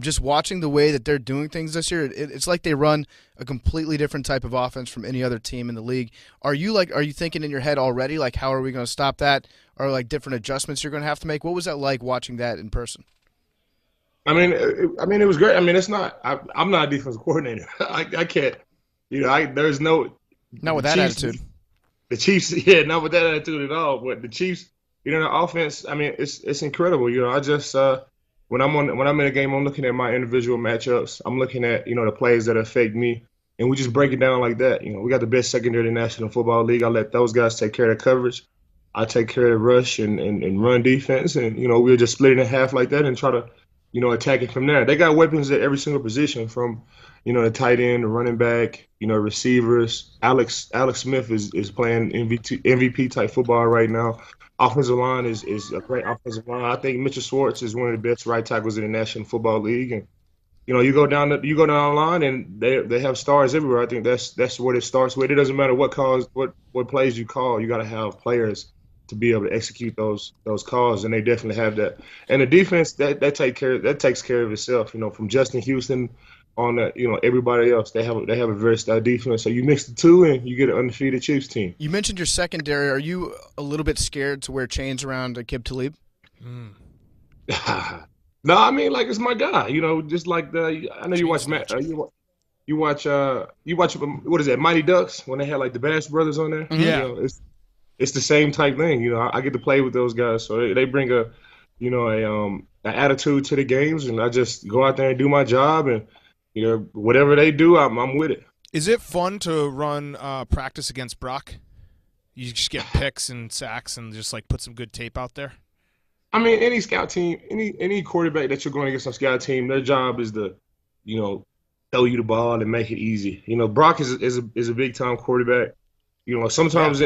Just watching the way that they're doing things this year, it's like they run a completely different type of offense from any other team in the league. Are you thinking in your head already, like, how are we going to stop that? Or like different adjustments you're going to have to make? What was that like watching that in person? I mean, it was great. I mean, it's not. I'm not a defensive coordinator. I can't. There's no. Not with that Chiefs, attitude. The Chiefs, not with that attitude at all. But the Chiefs, the offense. I mean, it's incredible. I just when I'm in a game, I'm looking at my individual matchups. I'm looking at the plays that affect me, and we just break it down like that. We got the best secondary in the National Football League. I let those guys take care of the coverage. I take care of the rush and run defense, and we'll just split it in half like that and try to attack it from there. They got weapons at every single position, from the tight end, the running back, receivers. Alex Smith is playing MVP type football right now. Offensive line is a great offensive line. I think Mitchell Schwartz is one of the best right tackles in the National Football League, and you go down the line and they have stars everywhere. I think that's what it starts with. It doesn't matter what plays you call. You got to have players to be able to execute those calls, and they definitely have that. And the defense that takes care of itself. From Justin Houston on everybody else, they have a very stout defense. So you mix the two, and you get an undefeated Chiefs team. You mentioned your secondary. Are you a little bit scared to wear chains around Aqib Talib? No, I mean, like, it's my guy. Just like I know you watch Matt. You watch what is that, Mighty Ducks, when they had like the Bash Brothers on there? Yeah. it's the same type thing. You know, I get to play with those guys, so they bring a, you know, an attitude to the games, and I just go out there and do my job, and you know, whatever they do, I'm with it. Is it fun to run practice against Brock? You just get picks and sacks and just like put some good tape out there. I mean, any scout team, any quarterback that you're going against on scout team, their job is to, you know, throw you the ball and make it easy. You know, Brock is a big time quarterback. You know, sometimes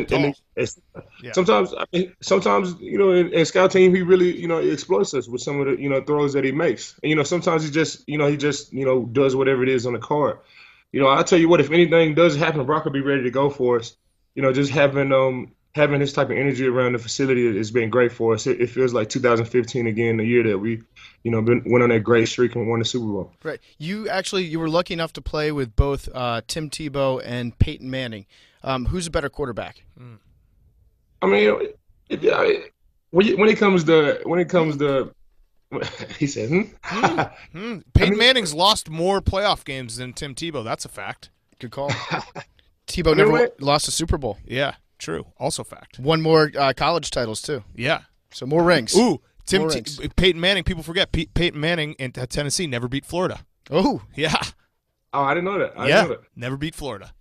sometimes you know in scout team he really exploits us with some of the throws that he makes. And, you know, sometimes he just does whatever it is on the card. You know, I'll tell you what, if anything does happen, Brock will be ready to go for us. You know, just having this type of energy around the facility has been great for us. It feels like 2015 again, the year that we, went on that great streak and won the Super Bowl. Right. You were lucky enough to play with both Tim Tebow and Peyton Manning. Who's a better quarterback? I mean, when it comes to he said, Peyton Manning's lost more playoff games than Tim Tebow. That's a fact. Good call. Tebow never lost a Super Bowl. Yeah, true. Also fact. Won more college titles, too. Yeah. So more rings. Ooh, Peyton Manning, people forget, Peyton Manning in Tennessee never beat Florida. Oh. Yeah. Oh, I didn't know that. Never beat Florida.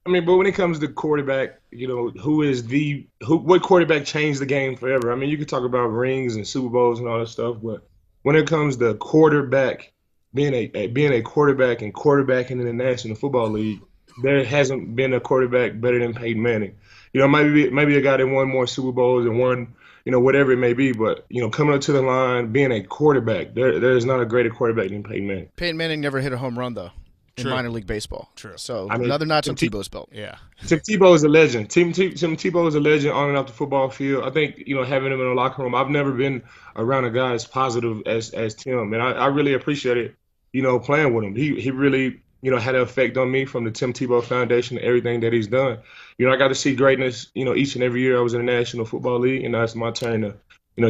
I mean, but when it comes to quarterback, what quarterback changed the game forever? I mean, you could talk about rings and Super Bowls and all that stuff, but when it comes to quarterback, being a quarterback and quarterbacking in the National Football League, there hasn't been a quarterback better than Peyton Manning. You know, maybe a guy that won more Super Bowls and won, whatever it may be, but coming up to the line, being a quarterback, there is not a greater quarterback than Peyton Manning. Peyton Manning never hit a home run though. In True. minor league baseball. True. So another notch on Tebow's belt. Yeah. Tim Tebow is a legend. Tim Tebow is a legend on and off the football field. I think, having him in the locker room, I've never been around a guy as positive as Tim. And I really appreciated, playing with him. He really, had an effect on me from the Tim Tebow Foundation and everything that he's done. I got to see greatness, each and every year I was in the National Football League, and now it's my turn to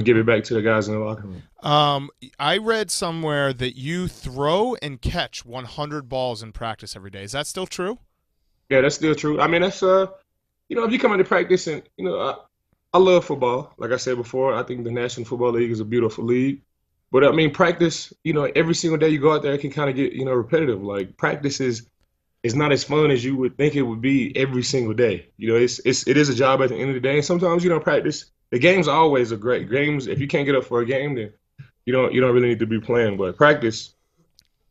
give it back to the guys in the locker room. I read somewhere that you throw and catch 100 balls in practice every day. Is that still true? Yeah, that's still true. I mean, that's if you come into practice and I love football. Like I said before, I think the National Football League is a beautiful league. But I mean, practice, every single day you go out there, it can kind of get repetitive. Like practice is not as fun as you would think it would be every single day. It is a job at the end of the day. And sometimes practice. The games always are great. Games, if you can't get up for a game, then you don't really need to be playing. But practice,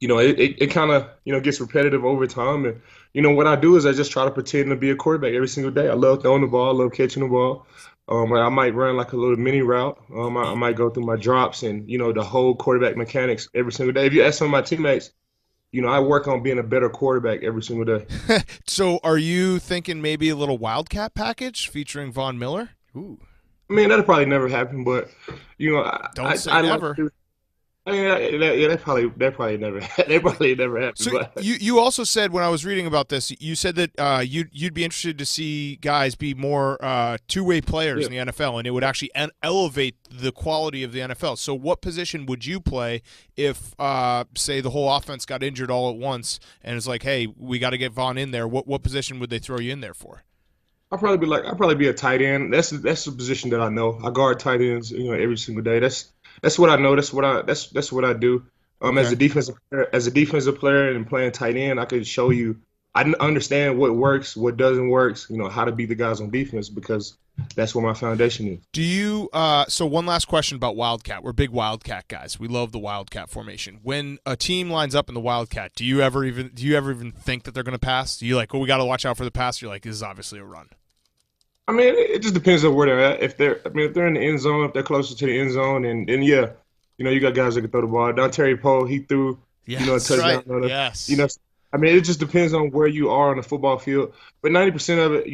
it kind of gets repetitive over time. And what I do is I just try to pretend to be a quarterback every single day. I love throwing the ball, I love catching the ball. I might run like a little mini route. I might go through my drops and the whole quarterback mechanics every single day. If you ask some of my teammates, I work on being a better quarterback every single day. So are you thinking maybe a little Wildcat package featuring Von Miller? Ooh. I mean, that'll probably never happen, but Don't say never. That probably never happened. So but. you also said when I was reading about this, you said that you'd be interested to see guys be more two-way players in the NFL, and it would actually elevate the quality of the NFL. So what position would you play if, say, the whole offense got injured all at once, and it's like, hey, we got to get Von in there? What position would they throw you in there for? I'd probably be a tight end. That's the position that I know. I guard tight ends, every single day. That's what I know. That's what I do. Okay. As a defensive player and playing tight end, I could show you. I understand what works, what doesn't work. How to beat the guys on defense because that's where my foundation is. Do you? So one last question about Wildcat. We're big Wildcat guys. We love the Wildcat formation. When a team lines up in the Wildcat, do you ever even think that they're going to pass? Do you like, we got to watch out for the pass? You're like, this is obviously a run. I mean, it just depends on where they're at. If they're in the end zone, if they're closer to the end zone, and yeah, you got guys that can throw the ball. Dontari Poe, he threw, a touchdown. Right. Yes. I mean, it just depends on where you are on the football field. But 90% of it,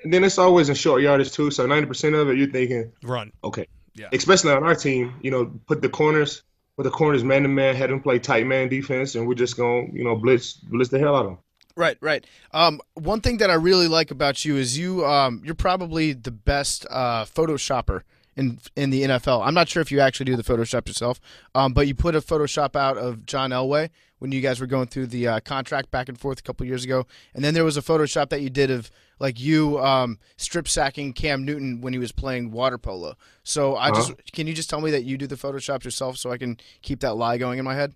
and then it's always in short yardage too. So 90% of it, you're thinking run. Okay. Yeah. Especially on our team, put the corners man to man, had them play tight man defense, and we're just going, blitz the hell out of them. Right. One thing that I really like about you is you're probably the best Photoshopper in the NFL. I'm not sure if you actually do the Photoshop yourself, but you put a Photoshop out of John Elway when you guys were going through the contract back and forth a couple years ago, and then there was a Photoshop that you did of like you strip sacking Cam Newton when he was playing water polo. So can you just tell me that you do the Photoshops yourself so I can keep that lie going in my head?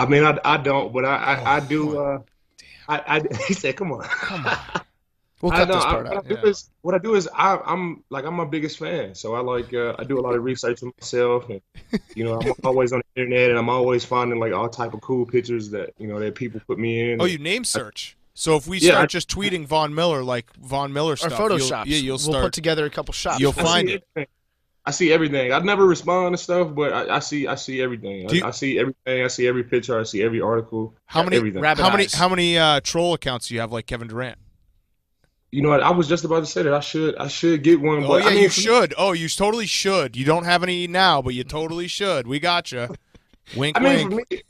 I mean, I don't, but I do. He said, "Come on." We'll cut this part out. What I do is I'm my biggest fan, so I do a lot of research on myself, and I'm always on the internet, and I'm always finding like all type of cool pictures that that people put me in. Oh, you name search. So if we start just tweeting Von Miller, like Von Miller stuff, or Photoshops, you'll start. We'll put together a couple shots. You'll find it. I see everything. I never respond to stuff, but I see everything. I see everything. I see every picture. I see every article. How many everything. How many troll accounts do you have, like Kevin Durant? You know what? I was just about to say that I should get one. Oh but yeah, I mean, you should. Oh, you totally should. You don't have any now, but you totally should. We gotcha. Wink, wink.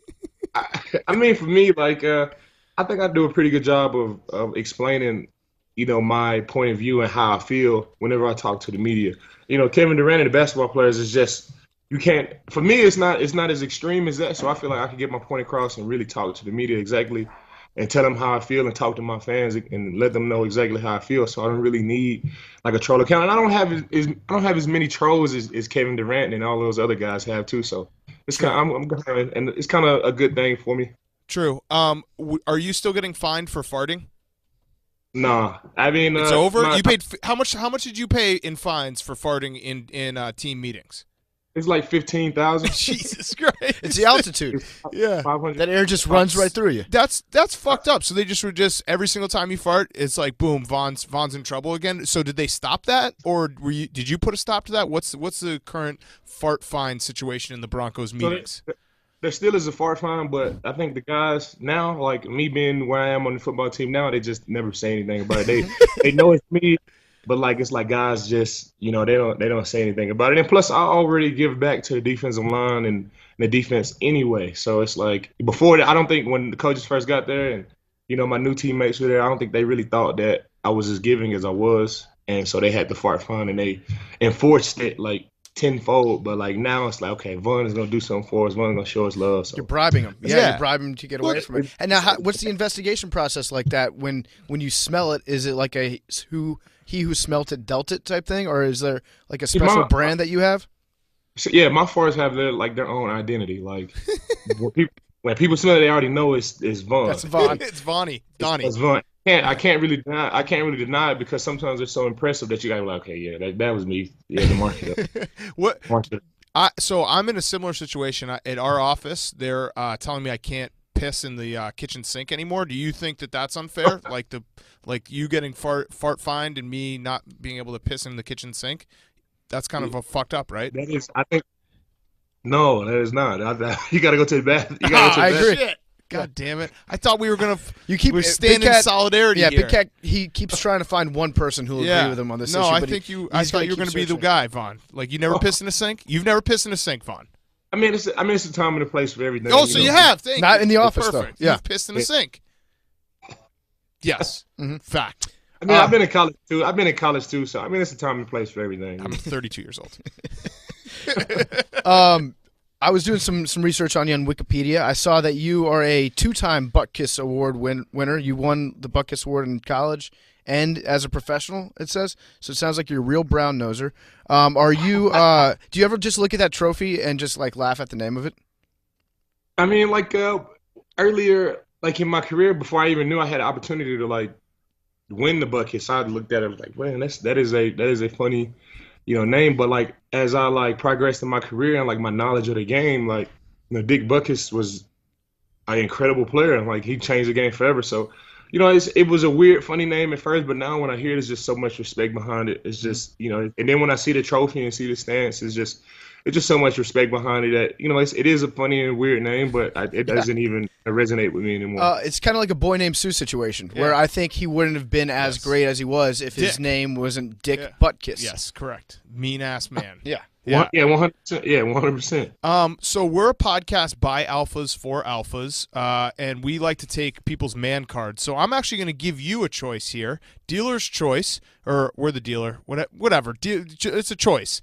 For me, like I think I do a pretty good job of explaining, my point of view and how I feel whenever I talk to the media. Kevin Durant and the basketball players is just you can't. For me, it's not as extreme as that. So I feel like I can get my point across and really talk to the media exactly, and tell them how I feel and talk to my fans and let them know exactly how I feel. So I don't really need like a troll account. And I don't have as many trolls as Kevin Durant and all those other guys have too. So it's it's kind of a good thing for me. True. Are you still getting fined for farting? Nah, I mean it's over. You paid how much? How much did you pay in fines for farting in team meetings? It's like 15,000. Jesus Christ! It's the altitude. Yeah, 500. That air just runs right through you. That's fucked up. So they just every single time you fart, it's like boom, Von's in trouble again. So did they stop that, or did you put a stop to that? What's the current fart fine situation in the Broncos meetings? There still is a fart fine, but I think the guys now, like me being where I am on the football team now, they just never say anything about it. They know it's me, but like it's like guys just they don't say anything about it. And plus, I already give back to the defensive line and the defense anyway. So it's like before that, I don't think when the coaches first got there and my new teammates were there, I don't think they really thought that I was as giving as I was, and so they had the fart fine and they enforced it like tenfold, but like now it's like, okay, Von is gonna do something for us. Von is gonna show us love. So. You're bribing him. Yeah, you bribe him to get away from it. And now, what's the investigation process like that? When you smell it, is it like he who smelt it dealt it type thing, or is there like a special brand that you have? So, yeah, my farts have their own identity. Like when people smell it, they already know it's Von. That's Von. It's Vonnie. Donnie. It's Von. I can't really deny it because sometimes it's so impressive that you gotta be like, okay, yeah, that was me. Yeah, the market. What? So I'm in a similar situation at our office. They're telling me I can't piss in the kitchen sink anymore. Do you think that that's unfair? like you getting fart fined and me not being able to piss in the kitchen sink? That's kind of a fucked up, right? That is, I think. No, that is not. You got to go to the bathroom. You got to go to the bathroom. I agree. God damn it! I thought we were gonna. We're standing in solidarity. Yeah, here. Big Cat. He keeps trying to find one person who will agree with him on this issue. No, I think you. I thought you were gonna be the guy, Von. Like you never pissed in a sink. You've never pissed in a sink, Von. I mean, it's a time and a place for everything. Oh, so you have. Not in the office, perfect. Though. Yeah, you've pissed in a sink. Yes, fact. I mean, I've been in college too. So I mean, it's a time and place for everything. I'm 32 years old. I was doing some research on you on Wikipedia. I saw that you are a 2-time Butt Kiss Award winner. You won the Butt Kiss Award in college and as a professional, it says. So it sounds like you're a real brown noser. Are you? Do you ever just look at that trophy and just like laugh at the name of it? I mean, like earlier, like in my career, before I even knew I had an opportunity to like win the Butt Kiss, I looked at it like, man, that is a funny. Name, but like as I like progressed in my career and like my knowledge of the game, like Dick Butkus was an incredible player and like he changed the game forever. So, it was a weird, funny name at first, but now when I hear it, there's just so much respect behind it. It's just and then when I see the trophy and see the stance, it's just so much respect behind it that it is a funny and weird name, but it doesn't even resonate with me anymore. It's kind of like a Boy Named Sue situation where I think he wouldn't have been as great as he was if his name wasn't Dick Butkus. Yes, correct. Mean ass man. Yeah. Yeah. Yeah, 100%. Yeah, 100%. So we're a podcast by alphas for alphas, and we like to take people's man cards. So I'm actually going to give you a choice here, dealer's choice, or we're the dealer, whatever. It's a choice.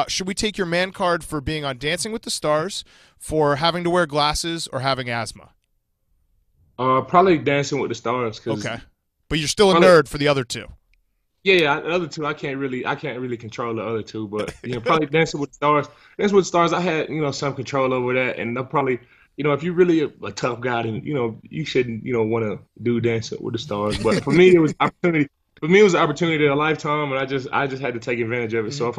Should we take your man card for being on Dancing with the Stars, for having to wear glasses, or having asthma? Probably Dancing with the Stars. Okay, but you're still a nerd for the other two. Yeah, the other two I can't really control the other two, but probably Dancing with the Stars. Dancing with the Stars, I had some control over that, and they'll probably if you're really a tough guy, then you shouldn't want to do Dancing with the Stars. But for me, it was opportunity. For me, it was an opportunity of a lifetime, and I just had to take advantage of it. So if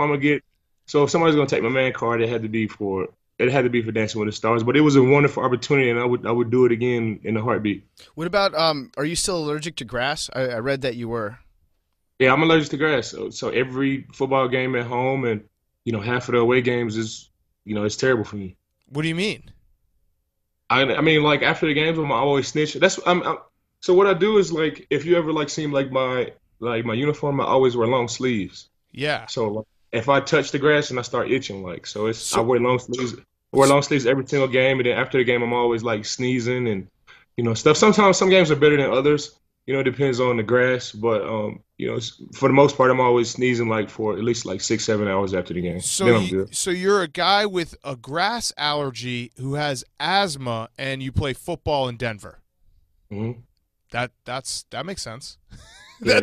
somebody's gonna take my man card, it had to be for Dancing with the Stars. But it was a wonderful opportunity, and I would do it again in a heartbeat. What about are you still allergic to grass? I read that you were. Yeah, I'm allergic to grass. So every football game at home and half of the away games is it's terrible for me. What do you mean? I mean, like after the games, I'm always snitching. So what I do is, like, if you ever seen my uniform, I always wear long sleeves. Yeah. So if I touch the grass and I start itching, I wear long sleeves. I wear long sleeves every single game, and then after the game, I'm always sneezing and stuff. Sometimes some games are better than others. It depends on the grass, but for the most part, I'm always sneezing for at least 6-7 hours after the game. So then I'm good. So you're a guy with a grass allergy who has asthma, and you play football in Denver. Mm-hmm. That makes sense. Yeah,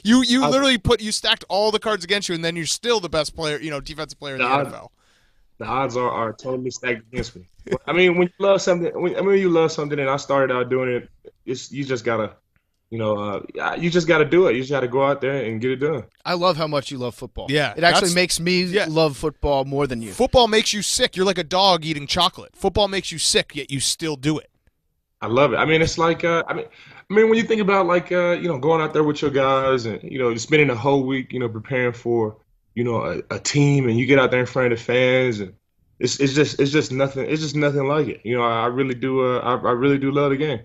you literally you stacked all the cards against you, and then you're still the best player, defensive player in the NFL. The odds are totally stacked against me. I mean, when you love something, and I started out doing it, you just gotta. You just got to do it. You just got to go out there and get it done. I love how much you love football. Yeah. It actually makes me love football more than you. Football makes you sick. You're like a dog eating chocolate. Football makes you sick, yet you still do it. I love it. I mean, it's like, when you think about going out there with your guys and, spending the whole week, preparing for, a team, and you get out there in front of the fans, and it's just nothing like it. I really do love the game.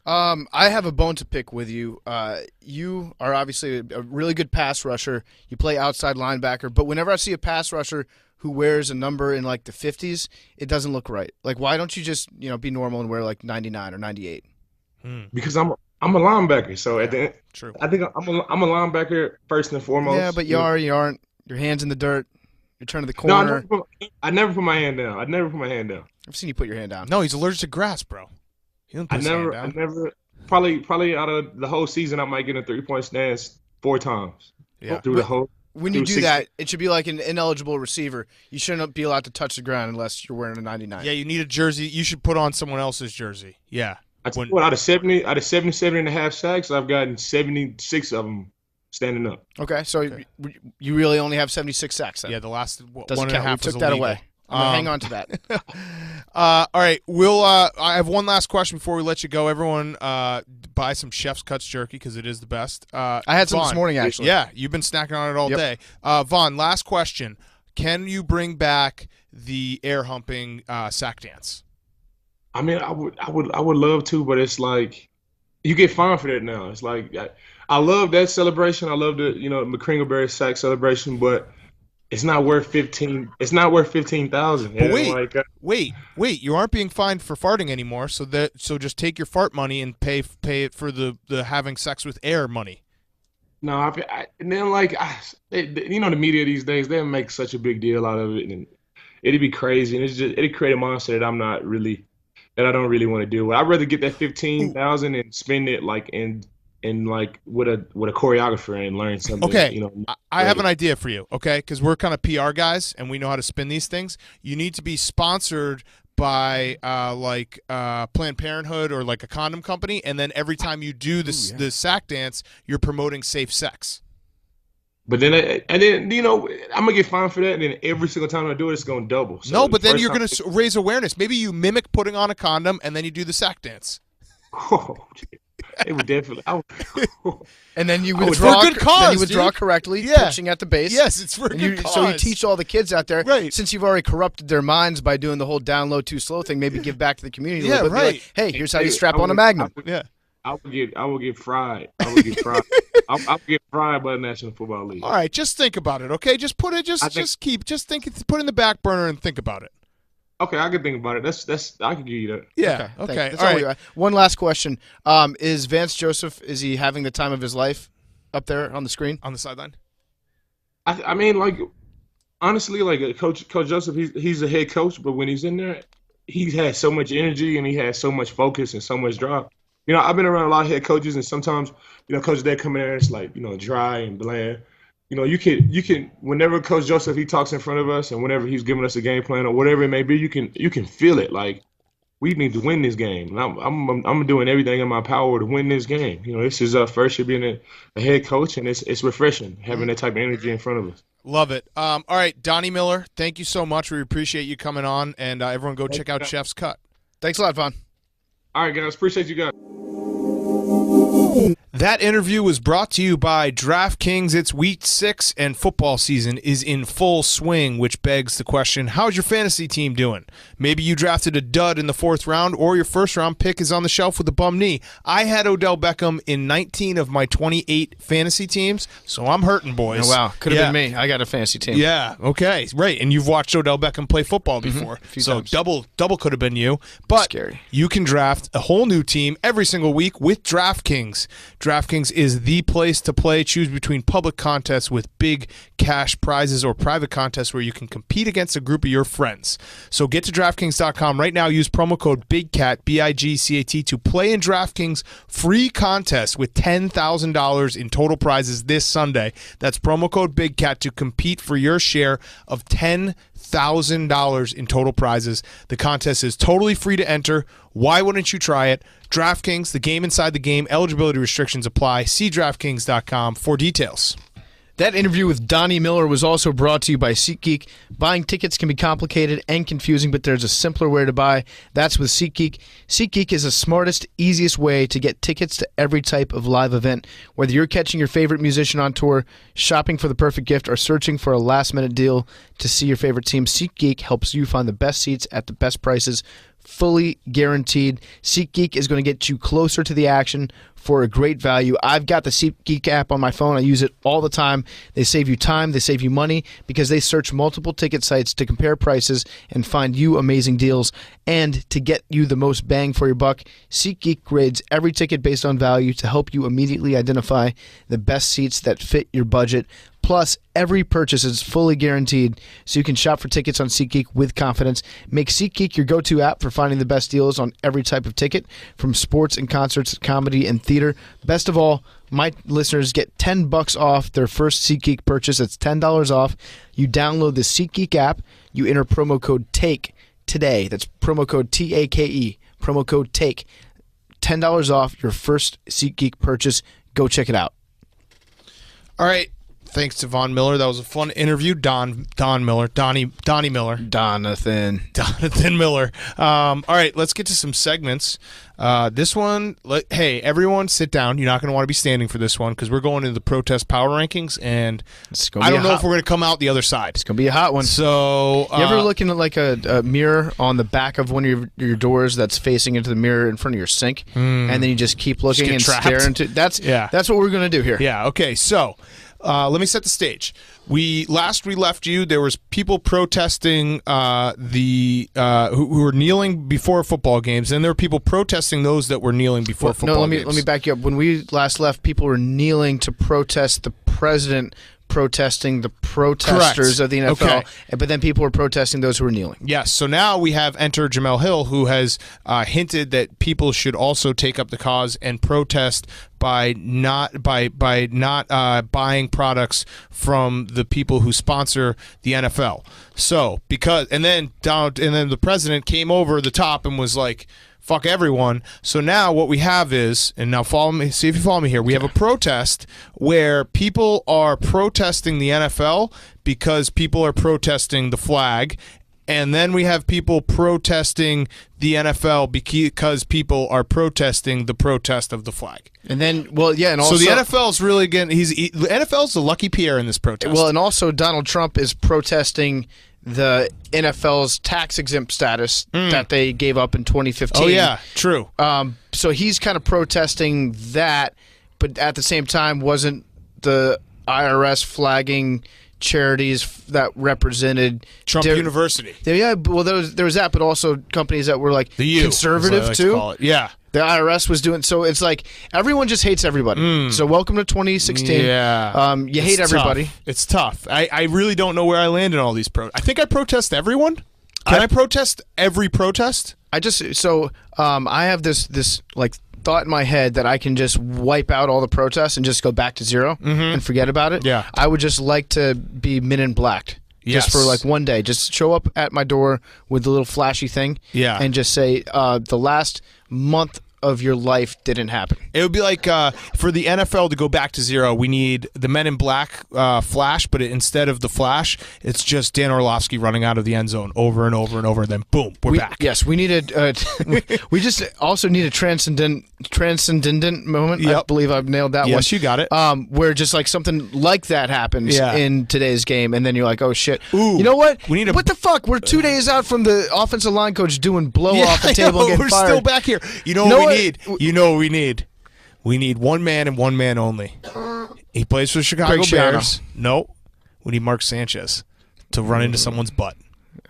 I have a bone to pick with you. You are obviously a really good pass rusher. You play outside linebacker, but whenever I see a pass rusher who wears a number in the 50s, it doesn't look right. Why don't you just be normal and wear 99 or 98? Because I'm a linebacker. So at the end, true. I think I'm a linebacker first and foremost. Yeah, but you aren't. Your hand's in the dirt. You're turning the corner. No, I never put my hand down. I've seen you put your hand down. No, he's allergic to grass, bro. I never. Probably out of the whole season, I might get a 3-point stance 4 times. Yeah. When you do that, it should be like an ineligible receiver. You shouldn't be allowed to touch the ground unless you're wearing a 99. Yeah, you need a jersey. You should put on someone else's jersey. Yeah. Out of 77 and a half sacks, I've gotten 76 of them standing up. Okay, so you really only have 76 sacks then? Yeah, the last doesn't 1.5 count. We took that away. I'm gonna hang on to that. All right, I have one last question before we let you go. Everyone, buy some Chef's Cuts jerky because it is the best. I had some this morning, actually. Yeah, you've been snacking on it all day. Vaughn, last question: can you bring back the air humping sack dance? I mean, I would love to, but it's you get fined for that now. It's I love that celebration. I love the McCringleberry sack celebration, but it's not worth 15. It's not worth 15,000. But wait! You aren't being fined for farting anymore. So just take your fart money and pay it for the having sex with air money. No, and then the media these days, they make such a big deal out of it, and it'd be crazy, and it'd create a monster that I don't really want to deal with. I'd rather get that 15,000 and spend it with a choreographer and learn something. Okay, I have an idea for you. Okay, because we're kind of PR guys and we know how to spin these things. You need to be sponsored by Planned Parenthood or a condom company, and then every time you do the sack dance, you're promoting safe sex. But then I'm gonna get fined for that, and then every single time I do it, it's gonna double. So no, but then you're gonna raise awareness. Maybe you mimic putting on a condom, and then you do the sack dance. Oh, it would definitely. And then you withdraw. For a good cause, then you withdraw correctly, pitching at the base. Yes, it's for a good cause. So you teach all the kids out there. Right. Since you've already corrupted their minds by doing the whole down low too slow thing, maybe give back to the community a little bit. Right. Hey, here's how you strap on a Magnum. I would get fried. I would get fried. I would get fried by the National Football League. All right, just think about it, okay? Just put it, put it in the back burner and think about it. Okay, I can think about it. That's I can give you that. Yeah. Okay. That's All all right. we got. One last question: is Vance Joseph? Is he having the time of his life up there on the screen On the sideline. I mean, like honestly, like Coach Joseph, he's a head coach, but when he's in there, he has so much energy and he has so much focus and so much drive. You know, I've been around a lot of head coaches, and sometimes, you know, coaches they come in there, it's like, you know, dry and bland. You know, you can whenever Coach Joseph he talks in front of us, and whenever he's giving us a game plan or whatever it may be, you can feel it. Like we need to win this game. And I'm doing everything in my power to win this game. You know, this is our first year being a head coach, and it's refreshing having that type of energy in front of us. Love it. All right, Donnie Miller, thank you so much. We appreciate you coming on, and everyone go check out Chef's Cut. Thanks a lot, Vaughn. All right, guys, appreciate you guys. That interview was brought to you by DraftKings. It's week 6 and football season is in full swing, which begs the question, how's your fantasy team doing? Maybe you drafted a dud in the 4th round, or your first round pick is on the shelf with a bum knee. I had Odell Beckham in 19 of my 28 fantasy teams, so I'm hurting, boys. Oh, wow. Could have been me. I got a fantasy team. Yeah, okay, right. And you've watched Odell Beckham play football before, so times. double could have been you. But Scary. you can draft a whole new team every single week with DraftKings. DraftKings is the place to play. Choose between public contests with big cash prizes or private contests where you can compete against a group of your friends. So get to DraftKings.com right now. Use promo code BIGCAT, BIGCAT, to play in DraftKings free contest with $10,000 in total prizes this Sunday. That's promo code BIGCAT to compete for your share of $10,000 in total prizes. The contest is totally free to enter. Why wouldn't you try it? DraftKings, the game inside the game. Eligibility restrictions apply. See DraftKings.com for details. That interview with Donnie Miller was also brought to you by SeatGeek. Buying tickets can be complicated and confusing, but there's a simpler way to buy. That's with SeatGeek. SeatGeek is the smartest, easiest way to get tickets to every type of live event. Whether you're catching your favorite musician on tour, shopping for the perfect gift, or searching for a last-minute deal to see your favorite team, SeatGeek helps you find the best seats at the best prices, fully guaranteed. SeatGeek is going to get you closer to the action for a great value. I've got the SeatGeek app on my phone. I use it all the time. They save you time. They save you money because they search multiple ticket sites to compare prices and find you amazing deals. And to get you the most bang for your buck, SeatGeek grades every ticket based on value to help you immediately identify the best seats that fit your budget. Plus, every purchase is fully guaranteed, so you can shop for tickets on SeatGeek with confidence. Make SeatGeek your go-to app for finding the best deals on every type of ticket, from sports and concerts, comedy and theater. Best of all, my listeners get $10 off their first SeatGeek purchase. That's $10 off. You download the SeatGeek app. You enter promo code TAKE today. That's promo code TAKE. Promo code TAKE. $10 off your first SeatGeek purchase. Go check it out. All right. Thanks to Von Miller. That was a fun interview. Donnie Miller. Donathan Miller. All right, let's get to some segments. This one, hey, everyone sit down. You're not going to want to be standing for this one because we're going into the protest power rankings, and I don't know if we're going to come out the other side. It's going to be a hot one. So, you ever looking at like a mirror on the back of one of your doors that's facing into the mirror in front of your sink, and then you just keep looking and stare into that's what we're going to do here. Yeah, okay, so let me set the stage. Last we left you, there was people protesting who were kneeling before football games, and there were people protesting those that were kneeling before football games. Let me back you up. When we last left, people were kneeling to protest the president protesting the protesters of the NFL, okay. But then people were protesting those who were kneeling. Yes, so now we have entered Jamel Hill, who has hinted that people should also take up the cause and protest by not buying products from the people who sponsor the NFL. So and then the president came over the top and was like, fuck everyone. So now what we have is, and now follow me, see if you follow me here, we have a protest where people are protesting the NFL because people are protesting the flag, and then we have people protesting the NFL because people are protesting the protest of the flag. And then, and also, so the NFL's really getting, the NFL's the lucky Pierre in this protest. Well, and also Donald Trump is protesting the NFL's tax exempt status that they gave up in 2015. Oh yeah, true. So he's kind of protesting that, but at the same time, wasn't the IRS flagging charities that represented Trump University? Yeah, well, there was that, but also companies that were like the U, conservative as I like too. to call it. Yeah. The IRS was doing so. It's like everyone just hates everybody. So welcome to 2016. Yeah, you hate everybody. It's tough. I really don't know where I land in all these I think I protest everyone. Can I protest every protest? I have this like thought in my head that I can just wipe out all the protests and just go back to zero and forget about it. Yeah. I would just like to be Men in Black. Yes. Just for like one day. Just show up at my door with the little flashy thing. Yeah. And just say, the last month of your life didn't happen. It would be like for the NFL to go back to zero, we need the Men in Black flash, but instead of the flash, it's just Dan Orlovsky running out of the end zone over and over and over, and then boom, we're back. Yes, we needed. We just also need a transcendent moment. Yep. I believe I've nailed that one. Yes, you got it. Where just like something like that happens Yeah. in today's game, and then you're like, oh shit. Ooh, you know what? we need what the fuck? We're 2 days out from the offensive line coach doing blow off the table and getting we're fired. still back here. You know what we need? You know what we need? We need one man and one man only. He plays for the Chicago Greg Bears. No, we need Mark Sanchez to run into someone's butt.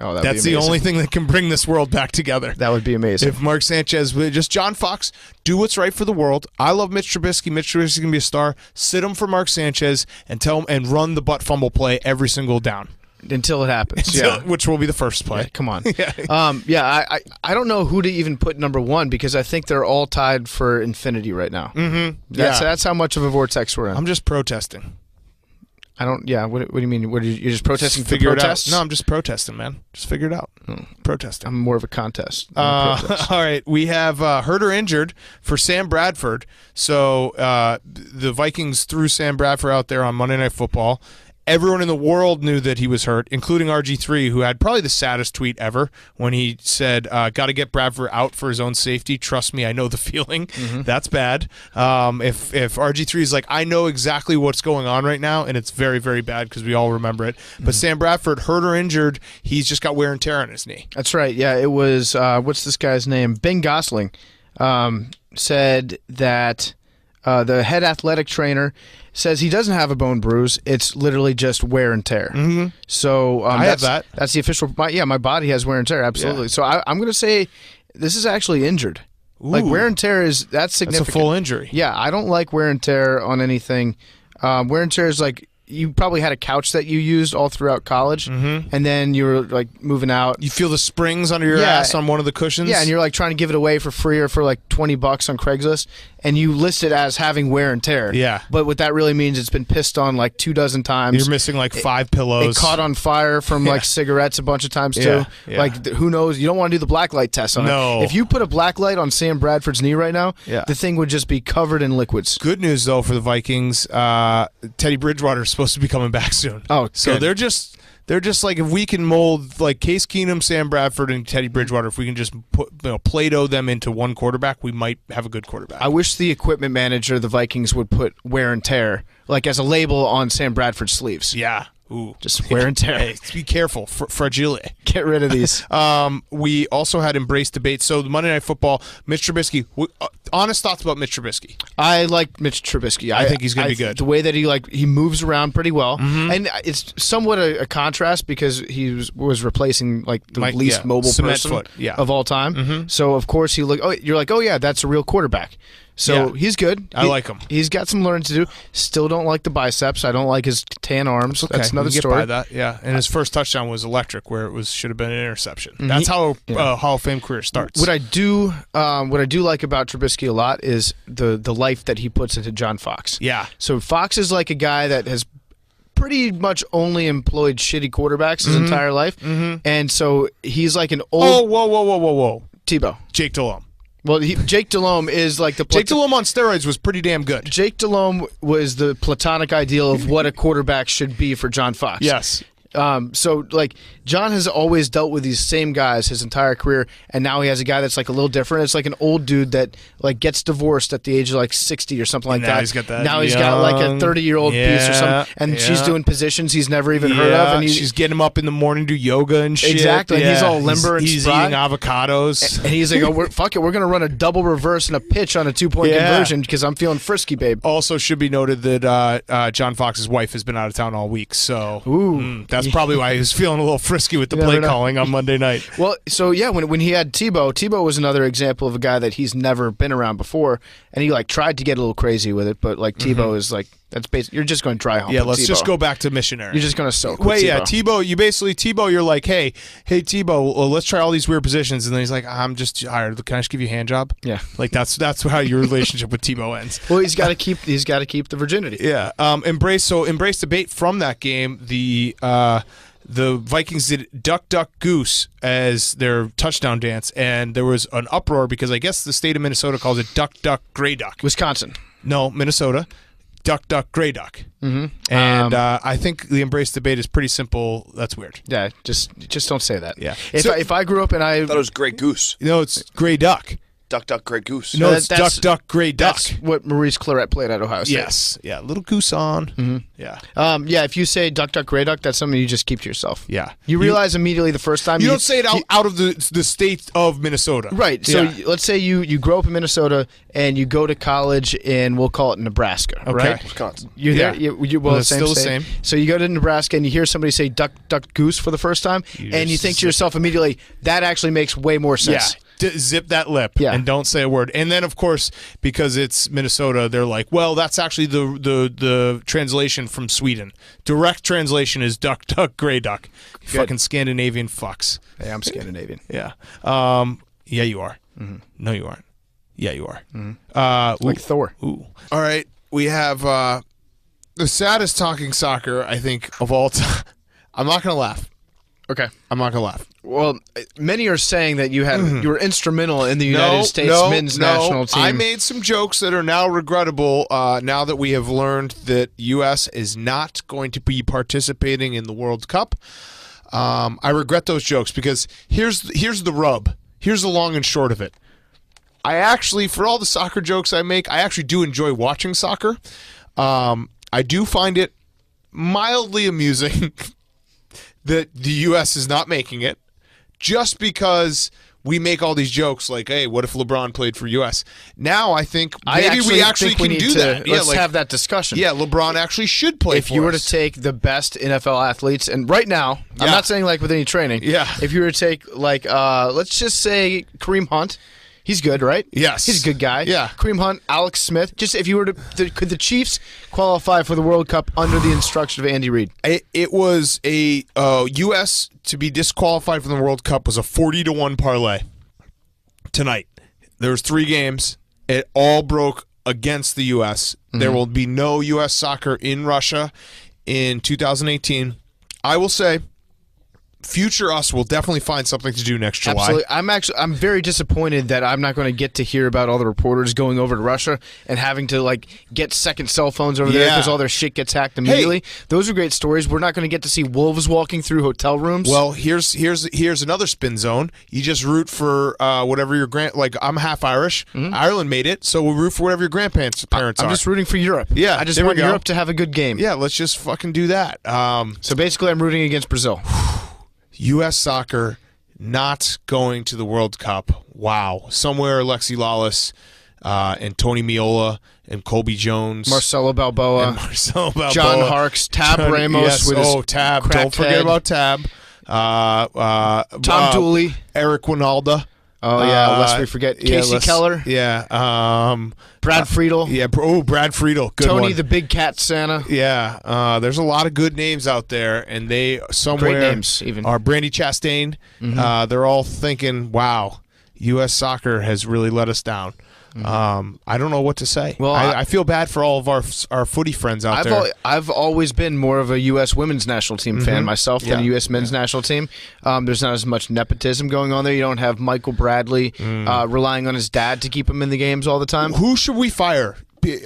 Oh, that'd That's be the amazing. only thing that can bring this world back together. That would be amazing. If Mark Sanchez would just John Fox, do what's right for the world. I love Mitch Trubisky. Mitch Trubisky's gonna be a star. Sit him for Mark Sanchez and tell him and run the butt fumble play every single down. Until it happens, yeah. Which will be the first play. Yeah, come on. I don't know who to even put number one because I think they're all tied for infinity right now. Mm-hmm. That's how much of a vortex we're in. I'm just protesting. I don't. Yeah. What do you mean? You're just protesting? Figure for it out. protests? No, I'm just protesting, man. Just figure it out. Protesting. I'm more of a contest. All right, we have hurt or injured for Sam Bradford. So the Vikings threw Sam Bradford out there on Monday Night Football. Everyone in the world knew that he was hurt, including RG3, who had probably the saddest tweet ever when he said, got to get Bradford out for his own safety. Trust me, I know the feeling. That's bad. If RG3 is like, I know exactly what's going on right now, and it's very, very bad because we all remember it. But Sam Bradford, hurt or injured, he's just got wear and tear on his knee. That's right. Yeah, it was, what's this guy's name? Ben Gosling said that the head athletic trainer says he doesn't have a bone bruise. It's literally just wear and tear. So I have that. That's the official. My body has wear and tear. Absolutely. Yeah. So I'm going to say this is actually injured. Like wear and tear that's significant. That's a full injury. Yeah, I don't like wear and tear on anything. Wear and tear is like you probably had a couch that you used all throughout college, and then you were like moving out. You feel the springs under your ass on one of the cushions? Yeah, and you're like trying to give it away for free or for like $20 on Craigslist, and you list it as having wear and tear. Yeah. But what that really means, it's been pissed on like 24 times. You're missing like 5 pillows. It caught on fire from like cigarettes a bunch of times too. Yeah. Like who knows? You don't want to do the black light test on it. If you put a black light on Sam Bradford's knee right now, the thing would just be covered in liquids. Good news though for the Vikings, Teddy Bridgewater is supposed to be coming back soon. Oh, so good. they're just like if we can mold like Case Keenum, Sam Bradford, and Teddy Bridgewater, if we can just put Play-Doh them into one quarterback, we might have a good quarterback. I wish the equipment manager of the Vikings would put wear and tear like as a label on Sam Bradford's sleeves. Yeah. Ooh. Just wear and tear. Hey, be careful. Fragile. Get rid of these. We also had embrace debate. So the Monday Night Football, Mitch Trubisky. Honest thoughts about Mitch Trubisky? I like Mitch Trubisky. I think he's going to be good. The way that he moves around pretty well, and it's somewhat a contrast because he was replacing like the least mobile cement person foot. of all time. So of course you're like, oh yeah, that's a real quarterback. So he's good. I like him. He's got some learning to do. Still don't like the biceps. I don't like his tan arms. Okay. That's another we can story. Get by that, yeah. And his first touchdown was electric, where it should have been an interception. That's how Hall of Fame career starts. What I do like about Trubisky a lot is the life that he puts into John Fox. Yeah. So Fox is like a guy that has pretty much only employed shitty quarterbacks his entire life, and so he's like an old. Oh, whoa! Tebow, Jake Delhomme. Well, Jake Delhomme is like the Jake Delhomme on steroids was pretty damn good. Jake Delhomme was the platonic ideal of what a quarterback should be for John Fox. Yes. So like John has always dealt with these same guys his entire career, and now he has a guy that's like a little different. It's like an old dude that like gets divorced at the age of like 60 or something like now that. He's got that. Now he's got like a 30-year-old piece or something, and she's doing positions he's never even heard of, and she's getting him up in the morning to do yoga and shit. Exactly, and he's all limber and he's spry. eating avocados, and he's like, fuck it, we're gonna run a double reverse and a pitch on a 2-point conversion because I'm feeling frisky, babe. Also, should be noted that John Fox's wife has been out of town all week, so that's probably why he was feeling a little frisky with the play calling on Monday night. Well, so yeah, when he had Tebow was another example of a guy that he's never been around before, and he like tried to get a little crazy with it, but like Tebow is like, that's basically, you're just going to dry hump. Yeah, let's Tebow. just go back to missionary. You're just going to soak. Wait, yeah, Tebow. Tebow. You're like, hey, Tebow. Well, let's try all these weird positions, and then he's like, I'm just tired. Can I just give you a hand job? Yeah, like that's how your relationship with Tebow ends. Well, he's got to keep the virginity. Yeah. Embrace debate from that game. The Vikings did Duck, Duck, Goose as their touchdown dance, and there was an uproar because I guess the state of Minnesota calls it Duck, Duck, Gray Duck. Wisconsin. No, Minnesota. Duck, Duck, Gray Duck. Mm-hmm. And I think the embrace debate is pretty simple. That's weird. Yeah, just don't say that. Yeah. If I grew up and I thought it was Gray Goose. No, it's Gray Duck. Duck, Duck, Gray Goose. No, it's Duck, Duck, Gray Duck. That's what Maurice Claret played at Ohio State. Yes. Yeah, little goose on. Mm-hmm. Yeah. Yeah, if you say Duck, Duck, Gray Duck, that's something you just keep to yourself. Yeah. You realize immediately the first time. You don't say it out of the state of Minnesota. Right. So let's say you grow up in Minnesota and you go to college in, we'll call it Nebraska, right? Wisconsin. You're there. Well, it's still the same. So you go to Nebraska and you hear somebody say Duck, Duck, Goose for the first time, and you think to yourself immediately, that actually makes way more sense. Yeah. Zip that lip and don't say a word. And then, of course, because it's Minnesota, they're like, well, that's actually the translation from Sweden. Direct translation is Duck, Duck, Gray Duck. Fucking Scandinavian fucks. Hey, I'm Scandinavian. Yeah. Yeah, you are. Mm-hmm. No, you aren't. Yeah, you are. Mm-hmm. Like Thor. Ooh. All right. We have the saddest talking soccer, I think, of all time. I'm not going to laugh. Okay. I'm not going to laugh. Well, many are saying that you were instrumental in the United States men's national team. I made some jokes that are now regrettable now that we have learned that U.S. is not going to be participating in the World Cup. I regret those jokes because here's the rub. Here's the long and short of it. I actually, for all the soccer jokes I make, I actually do enjoy watching soccer. I do find it mildly amusing that the U.S. is not making it just because we make all these jokes like, hey, what if LeBron played for U.S.? Now I think maybe we actually can do that. Let's have that discussion. Yeah, LeBron actually should play for us. If you were to take the best NFL athletes, and right now, I'm not saying like with any training. Yeah. If you were to take like, let's just say Kareem Hunt. He's good, right? Yes. He's a good guy. Yeah. Kareem Hunt, Alex Smith. Just if you were to, could the Chiefs qualify for the World Cup under the instruction of Andy Reid? It was a U.S. to be disqualified from the World Cup was a 40-1 parlay tonight. There was 3 games. It all broke against the U.S. Mm-hmm. There will be no U.S. soccer in Russia in 2018. I will say, future us will definitely find something to do next July. Absolutely. I'm very disappointed that I'm not going to get to hear about all the reporters going over to Russia and having to like get second cell phones over there because all their shit gets hacked immediately. Hey, those are great stories. We're not going to get to see wolves walking through hotel rooms. Well, here's another spin zone. You just root for whatever your like I'm half Irish. Mm-hmm. Ireland made it, so we'll root for whatever your grandparents' parents are. I'm just rooting for Europe. Yeah, I just want Europe to have a good game. Yeah, let's just fucking do that. So basically, I'm rooting against Brazil. U.S. soccer not going to the World Cup. Wow. Somewhere Alexi Lawless and Tony Meola and Colby Jones. Marcelo Balboa. John Harkes. Tab Ramos with his Tab. Don't forget about Tab. Tom Dooley. Eric Winalda. Oh, yeah. Lest we forget Casey Keller. Yeah. Brad Friedel. Yeah. Brad Friedel. Good Tony one. the Big Cat Santa. Yeah. There's a lot of good names out there, and they somewhere great names, even. Are Brandy Chastain. Mm-hmm. They're all thinking, wow, U.S. soccer has really let us down. Mm-hmm. I don't know what to say. Well, I feel bad for all of our footy friends out there. I've always been more of a U.S. women's national team fan myself than a U.S. men's national team. There's not as much nepotism going on there. You don't have Michael Bradley relying on his dad to keep him in the games all the time. Who should we fire?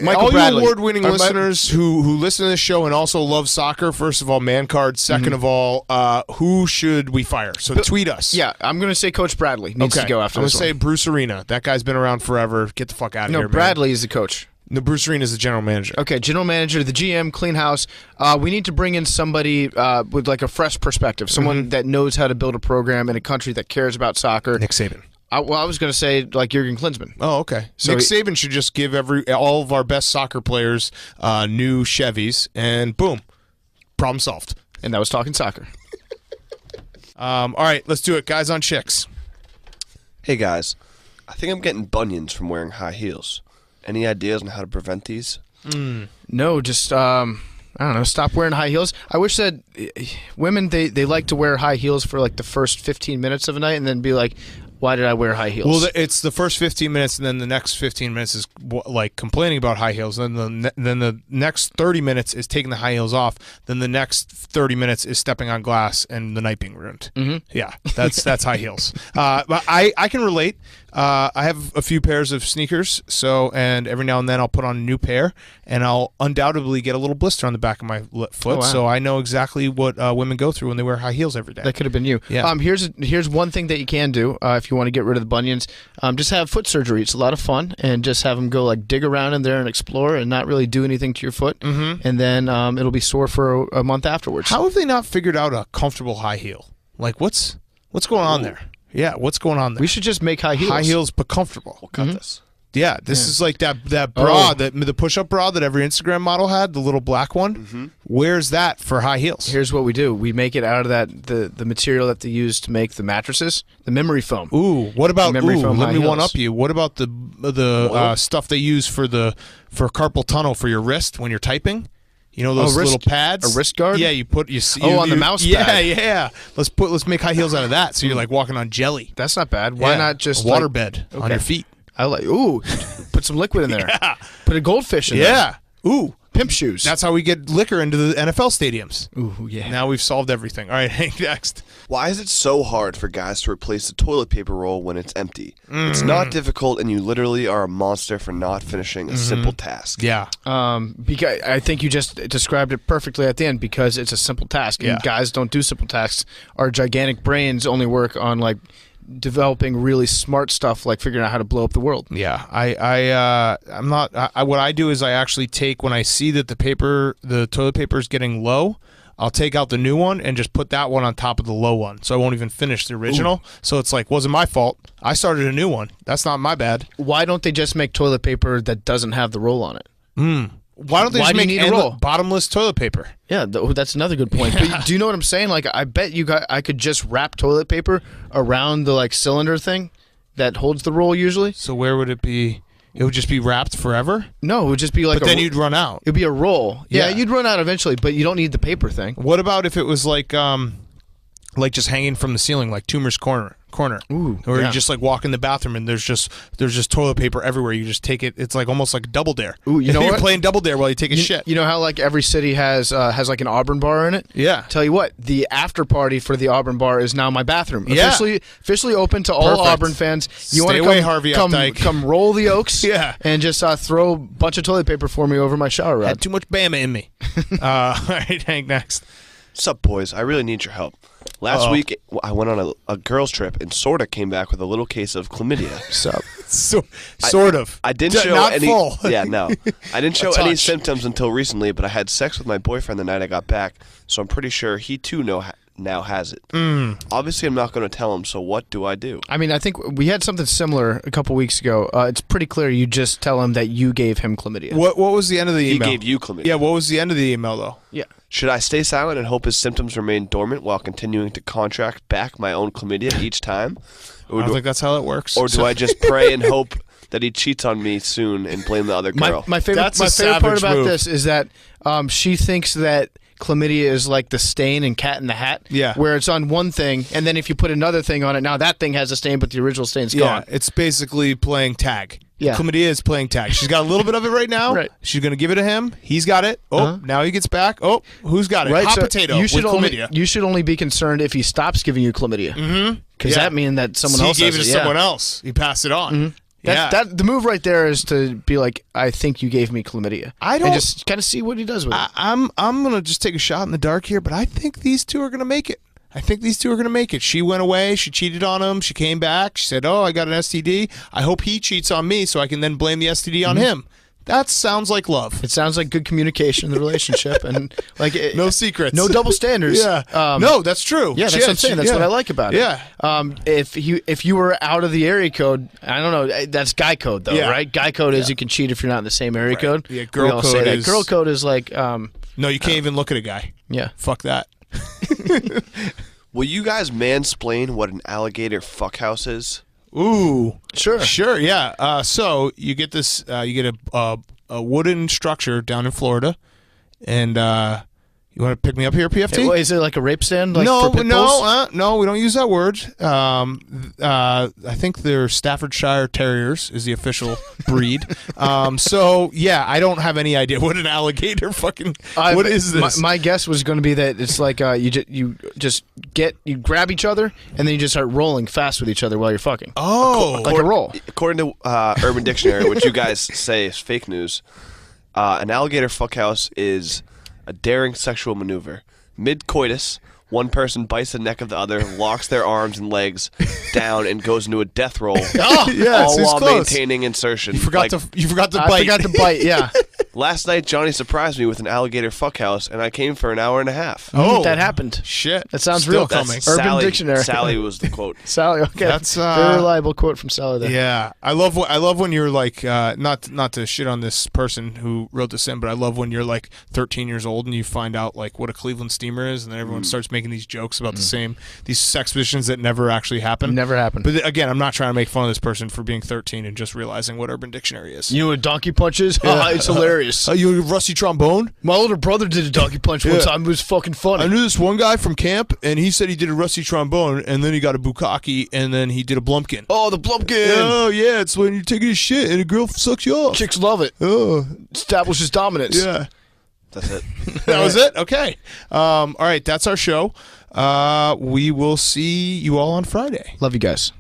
Michael all Bradley. you award-winning listeners who listen to this show and also love soccer, first of all, man card. Second of all, who should we fire? So tweet us. Yeah, I'm going to say Coach Bradley needs to go after I'm this going to say Bruce Arena. That guy's been around forever. Get the fuck out of here, No, Bradley is the coach. No, Bruce Arena is the general manager. Okay, general manager, the GM, clean house. We need to bring in somebody with like a fresh perspective, someone that knows how to build a program in a country that cares about soccer. Nick Saban. I was going to say like Jurgen Klinsmann. Oh, okay. So Nick Saban should just give all of our best soccer players new Chevys, and boom, problem solved. And that was talking soccer. All right, let's do it, guys on chicks. Hey guys, I think I'm getting bunions from wearing high heels. Any ideas on how to prevent these? No, just I don't know. Stop wearing high heels. I wish that women they like to wear high heels for like the first 15 minutes of a night, and then be like, "Why did I wear high heels?" Well, it's the first 15 minutes, and then the next 15 minutes is like complaining about high heels. Then the next 30 minutes is taking the high heels off. Then the next 30 minutes is stepping on glass and the night being ruined. Yeah, that's high heels. But I can relate. I have a few pairs of sneakers, and every now and then I'll put on a new pair, and I'll undoubtedly get a little blister on the back of my foot. Oh, wow. So I know exactly what women go through when they wear high heels every day. That could have been you. Yeah. Here's one thing that you can do if you want to get rid of the bunions. Just have foot surgery. It's a lot of fun, and just have them go like dig around in there and explore, and not really do anything to your foot, and then it'll be sore for a month afterwards. How have they not figured out a comfortable high heel? Like what's going on there? Yeah, what's going on there? We should just make high heels. High heels, but comfortable. We'll cut this. Yeah, this is like that bra, the push-up bra that every Instagram model had, the little black one. Where's that for high heels? Here's what we do: we make it out of the material that they use to make the mattresses, the memory foam. Ooh, what about Memory foam let high me heels. one up you. What about the stuff they use for carpal tunnel for your wrist when you're typing? You know those little pads, a wrist guard. Yeah, you on the mouse pad. Yeah. Let's make high heels out of that. So you're like walking on jelly. That's not bad. Why not just a waterbed on your feet? I like. Ooh, put some liquid in there. Yeah. Put a goldfish in there. Yeah. Ooh. Pimp shoes. That's how we get liquor into the NFL stadiums. Ooh, yeah. Now we've solved everything. All right, Hank, next. Why is it so hard for guys to replace the toilet paper roll when it's empty? It's not difficult, and you literally are a monster for not finishing a simple task. Yeah. Because I think you just described it perfectly at the end, because it's a simple task. And guys don't do simple tasks. Our gigantic brains only work on like developing really smart stuff, like figuring out how to blow up the world. Yeah, I'm not. What I do is I actually take, when I see that the toilet paper is getting low, I'll take out the new one and just put that one on top of the low one, so I won't even finish the original. Ooh. So it's like, wasn't my fault. I started a new one. That's not my bad. Why don't they just make toilet paper that doesn't have the roll on it? Why don't they just make bottomless toilet paper? Yeah, that's another good point. But do you know what I'm saying? Like, I bet I could just wrap toilet paper around the like cylinder thing that holds the roll usually. So where would it be? It would just be wrapped forever? No, it would just be like. But then you'd run out. It'd be a roll. Yeah, you'd run out eventually, but you don't need the paper thing. What about if it was like just hanging from the ceiling, like Toomer's corner? Ooh, or you just like walk in the bathroom and there's just toilet paper everywhere. You just take it. It's like almost like Double Dare. Ooh, you know you're what? playing Double Dare while you take a shit. You know how like every city has like an Auburn bar in it? Yeah. Tell you what, the after party for the Auburn bar is now my bathroom. Yeah. Officially open to all Auburn fans. You want to come roll the Oaks? Yeah. And just throw a bunch of toilet paper for me over my shower rod. Had too much Bama in me. All right, Hank, next. What's up, boys? I really need your help. Last week, I went on a girls' trip and sort of came back with a little case of chlamydia. Sort of. I didn't show not any. Full. Yeah, no. I didn't show any symptoms until recently, but I had sex with my boyfriend the night I got back, so I'm pretty sure he too now has it. Obviously, I'm not going to tell him, so what do I do? I mean, I think we had something similar a couple weeks ago. It's pretty clear you just tell him that you gave him chlamydia. What was the end of the email? He gave you chlamydia. Yeah, what was the end of the email, though? Yeah. Should I stay silent and hope his symptoms remain dormant while continuing to contract back my own chlamydia each time? I don't think that's how it works. Or do I just pray and hope that he cheats on me soon and blame the other girl? My favorite part about this is that she thinks that chlamydia is like the stain in Cat in the Hat, where it's on one thing, and then if you put another thing on it, now that thing has a stain, but the original stain's gone. It's basically playing tag. Yeah. Chlamydia is playing tag. She's got a little bit of it right now. Right. She's going to give it to him. He's got it. Now he gets back. Who's got it? Right. Hot potato with chlamydia. You should only be concerned if he stops giving you chlamydia. Because that means that someone else he gave has it to someone else. He passed it on. The move right there is to be like, I think you gave me chlamydia. I don't and just kind of see what he does with it. I'm gonna just take a shot in the dark here, but I think these two are gonna make it. She went away. She cheated on him. She came back. She said, "Oh, I got an STD. I hope he cheats on me so I can then blame the STD on him." That sounds like love. It sounds like good communication in the relationship, and like no secrets, no double standards. Yeah, no, that's true. Yeah, that's what I'm saying. That's what I like about it. Yeah. If you were out of the area code, I don't know. That's guy code though, right? Guy code is you can cheat if you're not in the same area code. Yeah, girl code is. Girl code is like. No, you can't even look at a guy. Yeah. Fuck that. Will you guys mansplain what an alligator fuckhouse is? Ooh, sure, yeah. So you get this, you get a wooden structure down in Florida, and you want to pick me up here, PFT? Is it like a rape stand? Like No, for pit bulls? no, we don't use that word. I think they're Staffordshire Terriers is the official breed. So yeah, I don't have any idea what an alligator fucking. What is this? My guess was going to be that it's like you grab each other and then you just start rolling fast with each other while you're fucking. Oh, like a roll. According to Urban Dictionary, which you guys say is fake news, an alligator fuckhouse is a daring sexual maneuver. Mid-coitus, one person bites the neck of the other, locks their arms and legs down, and goes into a death roll. Oh, yes, all while close. maintaining insertion. You forgot to bite. I forgot to bite. Yeah. Last night, Johnny surprised me with an alligator fuckhouse, and I came for an hour and a half. Oh, that happened. Shit, that sounds Still real. coming. Urban Dictionary. Sally was the quote. Sally. Okay, that's very reliable quote from Sally there. Yeah, I love when you're like not to shit on this person who wrote this in, but I love when you're like 13 years old and you find out like what a Cleveland steamer is, and then everyone starts making these jokes about these sex positions that never actually happen. Never happened. But again, I'm not trying to make fun of this person for being 13 and just realizing what Urban Dictionary is. You know what donkey punch is? It's hilarious. You rusty trombone? My older brother did a donkey punch one time. It was fucking funny. I knew this one guy from camp, and he said he did a rusty trombone, and then he got a bukkake, and then he did a blumpkin. Oh, the blumpkin. Oh, yeah, it's when you're taking a shit and a girl sucks you off. Chicks love it. Oh. Establishes dominance. Yeah. That's it. That was it? Okay. All right, that's our show. We will see you all on Friday. Love you guys.